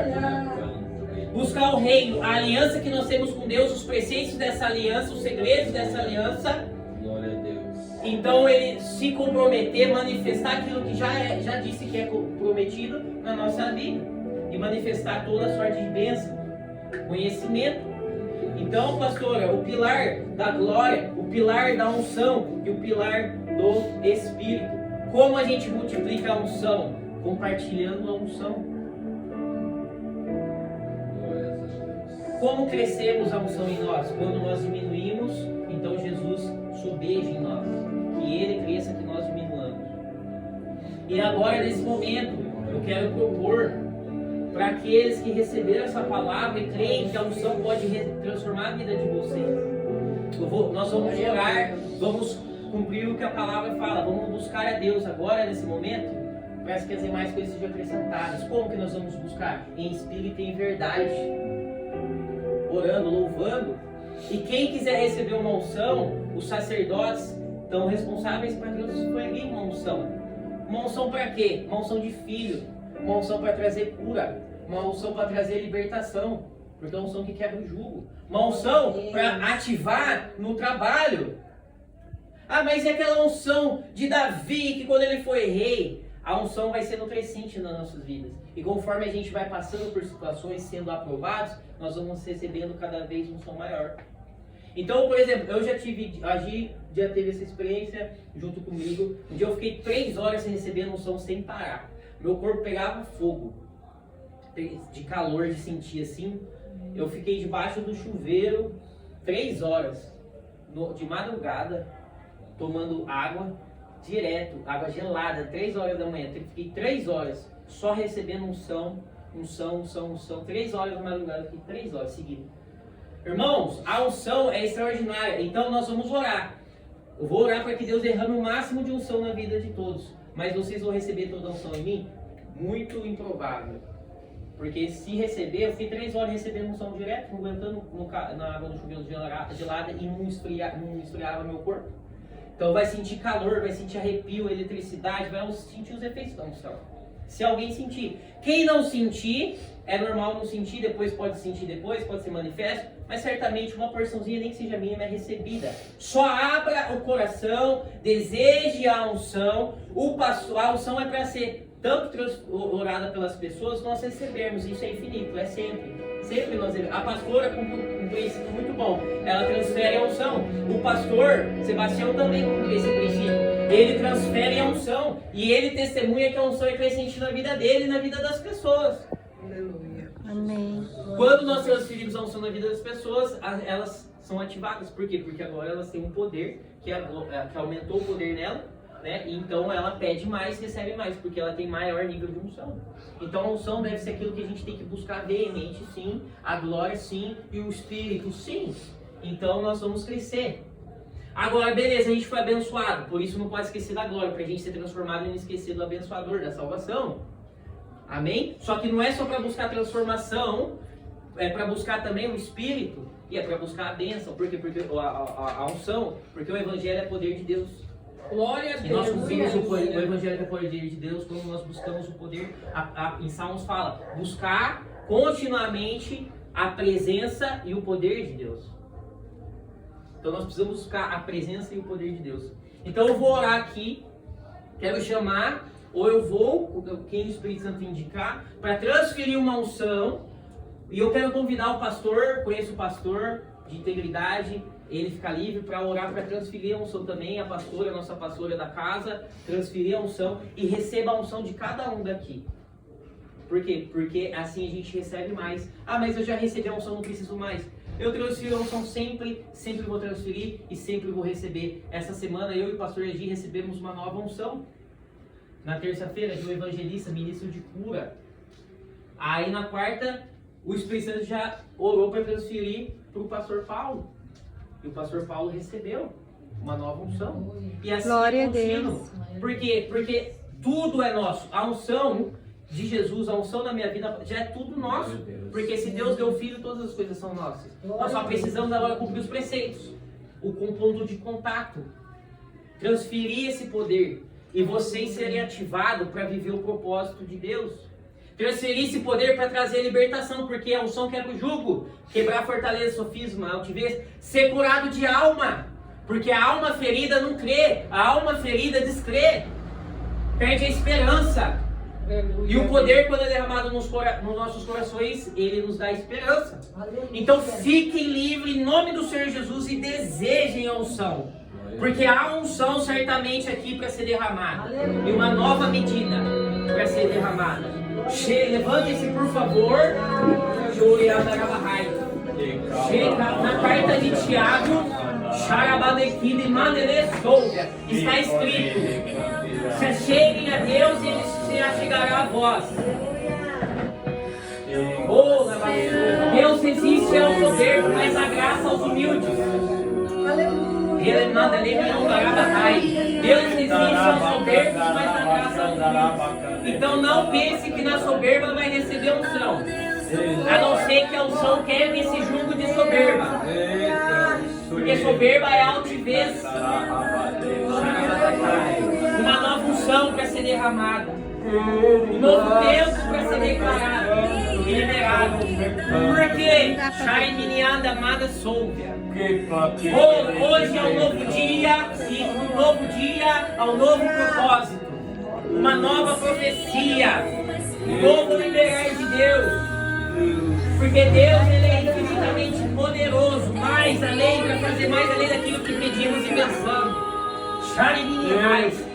Buscar o reino, a aliança que nós temos com Deus, os preceitos dessa aliança, os segredos dessa aliança. Glória a Deus. Então ele se comprometer, manifestar aquilo que já disse que é prometido na nossa vida. E manifestar toda a sorte de bênção, conhecimento. Então, pastora, o pilar da glória, o pilar da unção e o pilar do Espírito. Como a gente multiplica a unção? Compartilhando a unção. Como crescemos a unção em nós? Quando nós diminuímos, então Jesus sobeja em nós. Que Ele cresça, que nós diminuamos. E agora, nesse momento, eu quero propor para aqueles que receberam essa palavra e creem que a unção pode transformar a vida de vocês. Nós vamos orar, vamos cumprir o que a palavra fala, vamos buscar a Deus agora, nesse momento, para que as demais coisas sejam acrescentadas. Como que nós vamos buscar? Em espírito e em verdade. Orando, louvando. E quem quiser receber uma unção, os sacerdotes estão responsáveis para transferir uma unção. Uma unção para quê? Uma unção de filho. Uma unção para trazer cura. Uma unção para trazer libertação. Porque é uma unção que quebra o jugo. Uma unção para ativar no trabalho. Ah, mas e aquela unção de Davi que quando ele foi rei? A unção vai sendo crescente nas nossas vidas. E conforme a gente vai passando por situações, sendo aprovados, nós vamos recebendo cada vez unção maior. Então, por exemplo, eu já teve essa experiência junto comigo. Um dia eu fiquei 3 horas recebendo unção sem parar. Meu corpo pegava fogo. De calor, de sentir assim. Eu fiquei debaixo do chuveiro 3 horas. De madrugada, tomando água direto, água gelada, 3 horas da manhã. Fiquei 3 horas só recebendo unção. 3 horas da madrugada, fiquei 3 horas seguidas. Irmãos, a unção é extraordinária, então nós vamos orar. Eu vou orar para que Deus derrame o máximo de unção na vida de todos. Mas vocês vão receber toda a unção em mim? Muito improvável. Porque se receber, eu fiquei 3 horas recebendo unção direto, aguentando na água do chuveiro gelada e não esfriava meu corpo. Então vai sentir calor, vai sentir arrepio, eletricidade, vai sentir os efeitos da unção. Se alguém sentir. Quem não sentir, é normal não sentir, depois pode sentir depois, pode ser manifesto, mas certamente uma porçãozinha, nem que seja mínima, é recebida. Só abra o coração, deseje a unção. A unção é para ser tanto orada pelas pessoas, nós recebermos, isso é infinito, é sempre. Sempre nós recebemos. A pastora cumpre um princípio muito bom, ela transfere a unção. O pastor Sebastião também cumpre esse princípio. Ele transfere a unção e ele testemunha que a unção é crescente na vida dele e na vida das pessoas. Aleluia. Amém. Quando nós transferimos a unção na vida das pessoas, elas são ativadas. Por quê? Porque agora elas têm um poder que aumentou o poder nela. né? Então ela pede mais, recebe mais, porque ela tem maior nível de unção. Então a unção deve ser aquilo que a gente tem que buscar veemente, sim, a glória, sim, e o Espírito, sim. Então nós vamos crescer. Agora, beleza, a gente foi abençoado, por isso não pode esquecer da glória, para a gente ser transformado e não esquecer do abençoador, da salvação. Amém? Só que não é só para buscar transformação, é para buscar também o Espírito, e é para buscar a bênção, porque a unção, porque o Evangelho é poder de Deus. Glória a E Deus. nós cumprimos o Evangelho é poder de Deus quando nós buscamos o poder. Em Salmos fala, buscar continuamente a presença e o poder de Deus. Então nós precisamos buscar a presença e o poder de Deus. Então eu vou orar aqui, quero chamar, ou eu vou, quem o Espírito Santo indicar, para transferir uma unção. E eu quero convidar o pastor, conheço o pastor de integridade, ele fica livre para orar, para transferir a unção também, a pastora, a nossa pastora da casa, transferir a unção e receba a unção de cada um daqui. Por quê? Porque assim a gente recebe mais. Ah, mas eu já recebi a unção, não preciso mais. Eu transfiro a unção sempre vou transferir e sempre vou receber. Essa semana eu e o pastor Edi recebemos uma nova unção. Na terça-feira, de um evangelista, ministro de cura. Aí na quarta, o Espírito Santo já orou para transferir para o pastor Paulo. E o pastor Paulo recebeu uma nova unção. E assim Glória a contínuo. Deus. Por quê? Porque tudo é nosso. A unção de Jesus, a unção da minha vida, já é tudo nosso. Porque se Deus deu o Filho, todas as coisas são nossas. Nós só precisamos agora cumprir os preceitos. O ponto de contato. Transferir esse poder. E vocês serem ativados para viver o propósito de Deus. Transferir esse poder para trazer libertação, porque a unção quebra o jugo, quebrar a fortaleza, sofisma, altivez, ser curado de alma, porque a alma ferida não crê, a alma ferida descrê, perde a esperança. E o poder, quando é derramado nos nossos corações, ele nos dá esperança. Então fiquem livres em nome do Senhor Jesus e desejem a unção, porque há unção certamente aqui para ser derramada, e uma nova medida para ser derramada. Levante-se, por favor. Na carta de Tiago, está escrito: se cheguem a Deus, ele se achegará a vós. Deus existe aos soberbos, mas a graça aos humildes. Ele manda Deus existe aos soberbos, mas a graça aos humildes. Então não pense que na soberba vai receber unção. A não ser que a unção quebre esse jugo de soberba. Porque soberba é altivez. Uma nova unção para ser derramada. Um novo tempo para ser declarado e liberado. Porque Shaiminianda Amada Soubia. Hoje é um novo dia, e um novo dia ao novo propósito. Uma nova profecia, um novo liberar de Deus, porque Deus ele é infinitamente poderoso, mais além, para fazer mais além daquilo que pedimos e pensamos.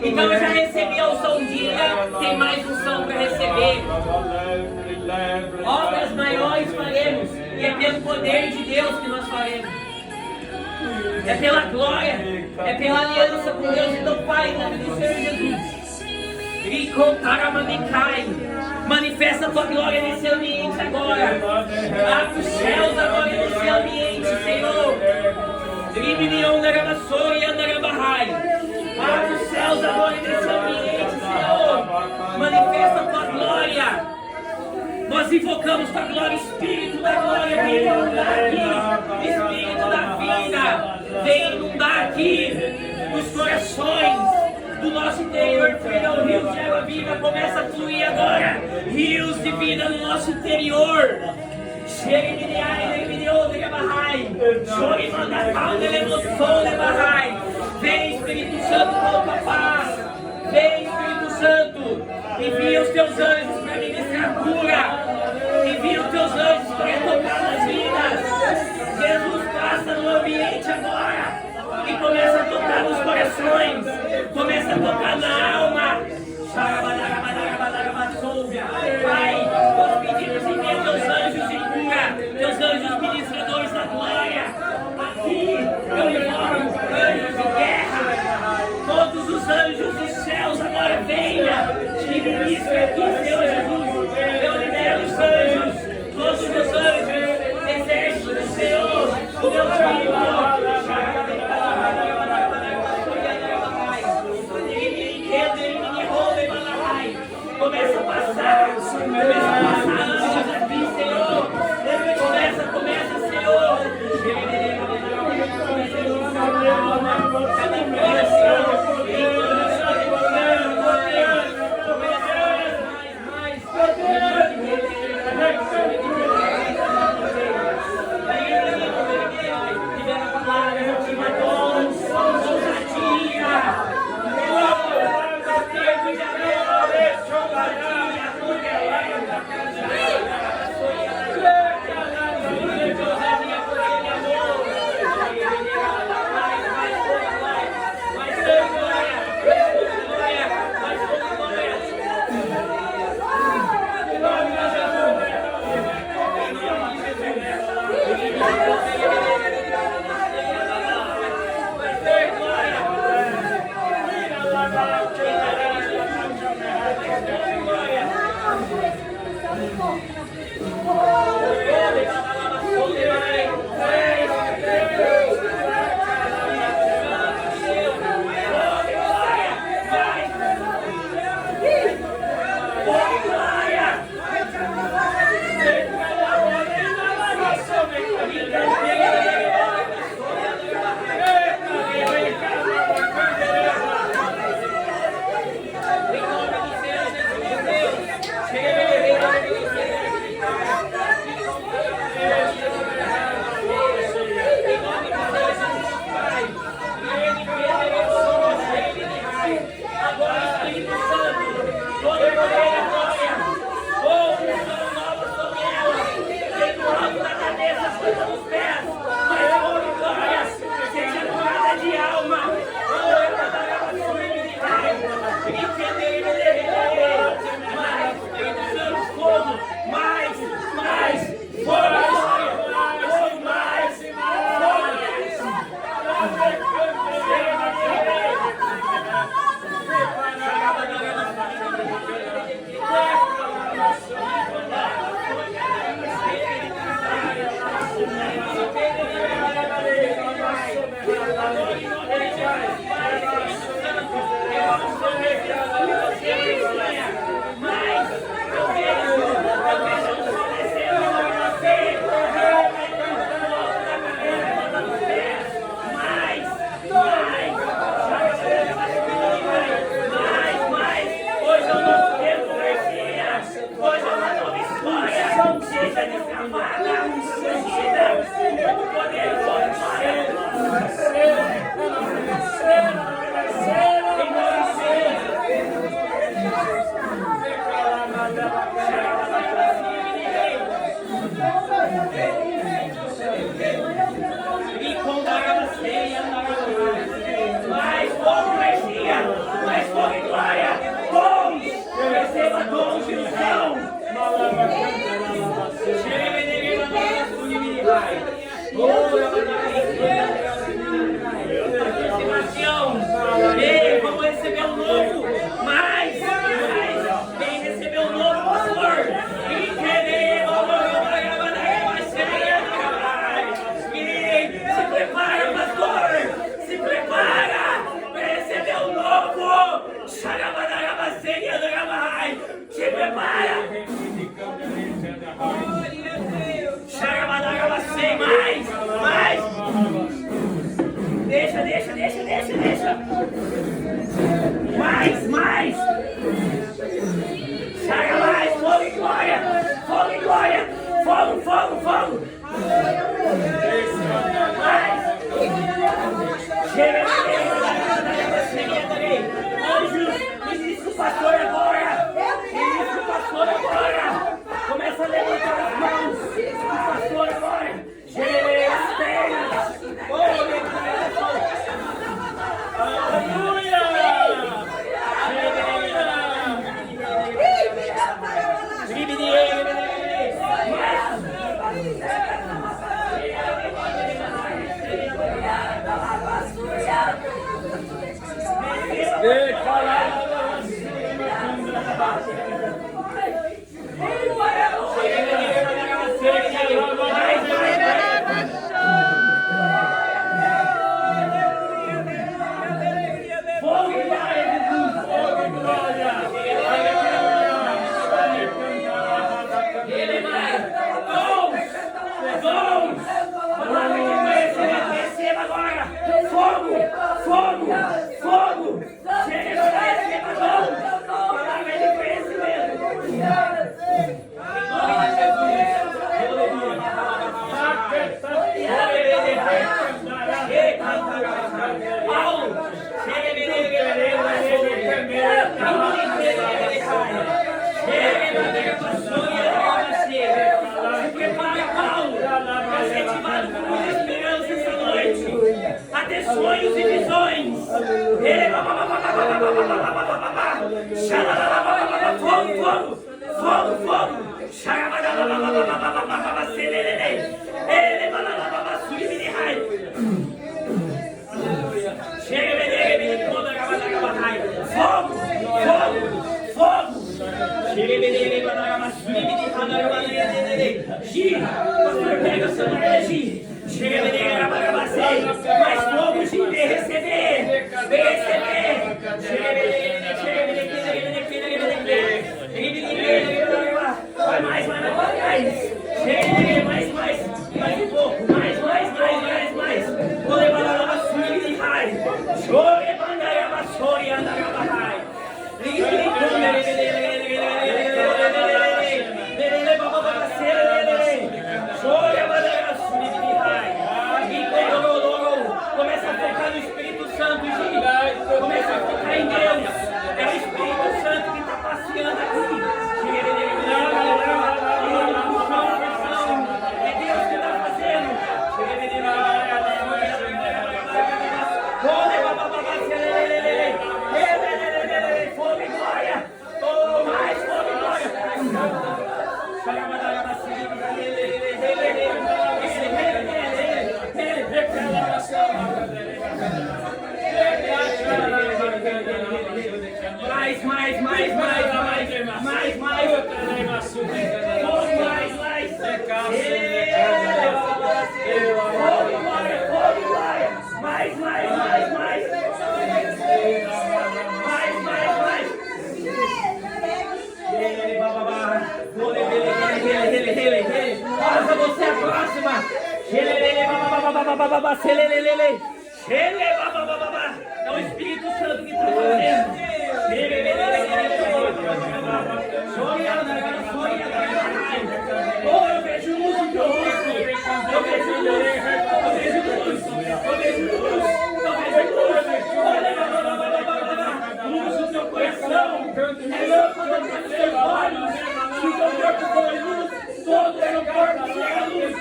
Então eu já recebi a unção um dia, tem mais unção para receber. Obras maiores faremos, e é pelo poder de Deus que nós faremos. É pela glória, é pela aliança com Deus. Então, Pai, em nome do Senhor Jesus, manifesta a tua glória nesse ambiente agora. Abre os céus agora nesse ambiente, Senhor. Abre os céus agora nesse ambiente, Senhor. Manifesta a tua glória. Nós invocamos tua glória, Espírito da glória, vem inundar aqui. Espírito da vida, vem inundar aqui os corações do nosso interior. O rio de água viva começa a fluir agora. Rios de vida no nosso interior. Vem, Espírito Santo, com a paz. Vem, Espírito Santo, envia os teus anjos para ministrar cura. Envia os teus anjos para tocar nas vidas. Jesus passa no ambiente agora e começa a tocar nos corações, começa a tocar na alma. Pai, nós pedimos, envia teus anjos de cura, teus anjos ministradores da glória. Aqui eu invoco anjos de guerra, todos os anjos Sonhos e visões. Fogo, fogo, fogo, fogo. Mais fogo de receber, receber. Mais um pouco, mais. Vou levar a vassoura de raio. Chore, bandaia, vassoura e andaia, barrai. Começa a focar no Espírito Santo, gente. Começa a focar em Deus. É o Espírito Santo que está passeando aqui. É Deus que está fazendo. Fogo e glória. Oh, mais fogo e glória. Rosa, você é a próxima. É o Espírito Santo que está fazendo. Oh, eu vejo luz no teu rosto. Eu vejo luz. Eu vejo luz. Eu vejo luz. Eu vejo luz. Luz no teu coração. É lâmpada para os teus olhos. Se o teu corpo for luz, todo o teu corpo será luz.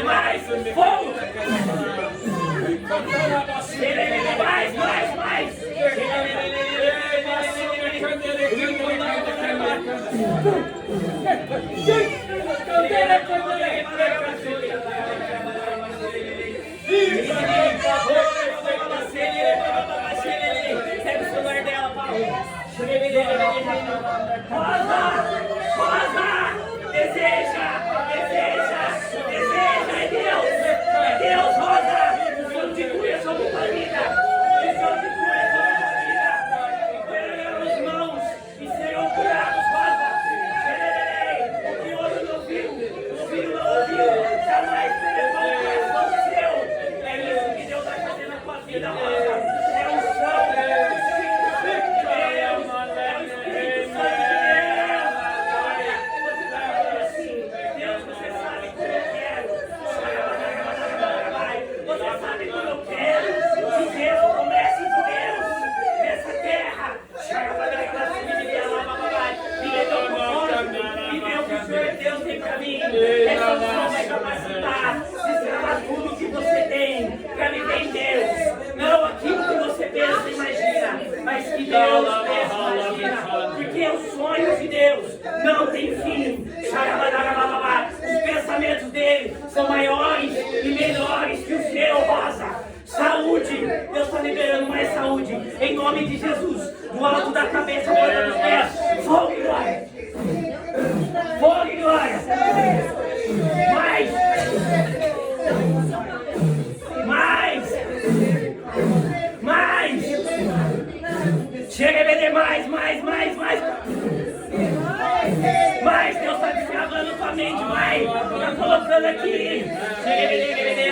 Mais fogo! Mais! Pega o celular dela, Paulo. Rosa! Deseja! É Deus, Rosa! O Senhor te cura sobre tua vida! Os mãos e serão curados, Rosa! O que hoje não ouviu, não ouviu, jamais terá o seu! É isso que Deus vai fazer na tua vida, Rosa! É um chão! É o Espírito Santo de Deus! Porque os sonhos de Deus não têm fim. Os pensamentos dele são maiores e melhores que o seu, Rosa. Saúde, Deus está liberando mais saúde, em nome de Jesus, do alto da cabeça, ponta dos pés, fogo e glória, fogo e glória, mais, chega a vender mais, Deus está destravando tua mente, vai, está colocando aqui, chega a vender,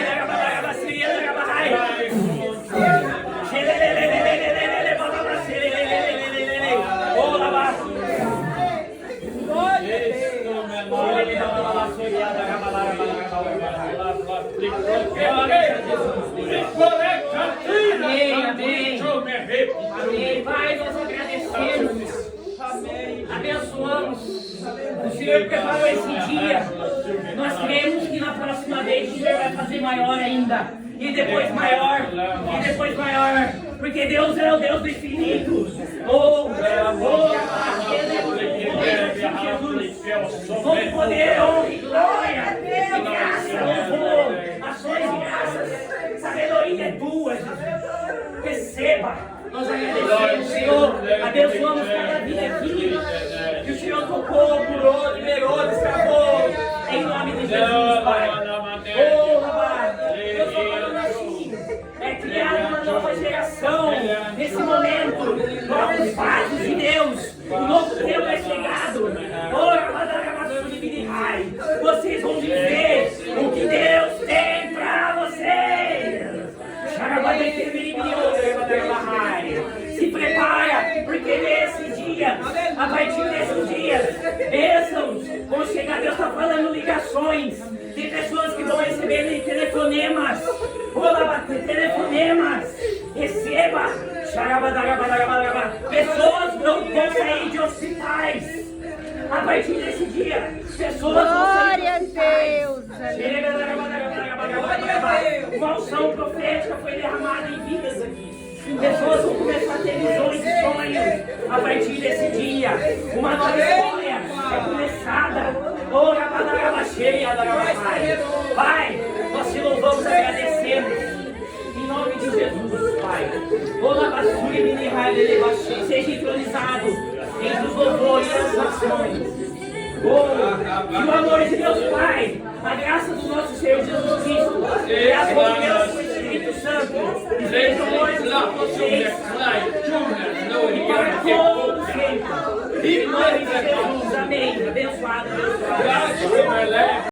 Amém. Pai, nós agradecemos. Abençoamos. O Senhor preparou esse dia. Nós cremos que na próxima vez o Senhor vai fazer maior ainda. E depois maior. E depois maior. Porque Deus é o Deus do infinito. Com poder, honra e glória. E graça, louvor. Ações de graças. Sabedoria é tua, Jesus. Receba. Nós agradecemos, Senhor, abençoamos cada vida aqui, que o Senhor tocou, curou, liberou, destravou, em nome de Jesus, Pai. Eu estou falando assim, é criada uma nova geração, nesse momento, novos passos de Deus, o novo tempo é chegado. Vocês vão viver o que Deus tem para vocês. Se prepara, porque nesse dia, a partir desses dias, bênçãos vão chegar. Deus está falando ligações. Tem pessoas que vão receber telefonemas. Receba. Pessoas vão sair de hospitais. A partir desse dia, pessoas vão sair de hospitais. Uma unção profética foi derramada em vidas aqui. Pessoas vão começar a ter visões e sonhos a partir desse dia. Uma nova história é começada. Pai, nós te louvamos e agradecemos. Em nome de Jesus, Pai. Seja entronizado entre os louvores e as ações. Que o amor de Deus Pai, a graça do nosso Senhor Jesus Cristo e a comunhão do Espírito Santo estejam hoje com vocês e para todos sempre. Em nome de Jesus, amém. Abençoado.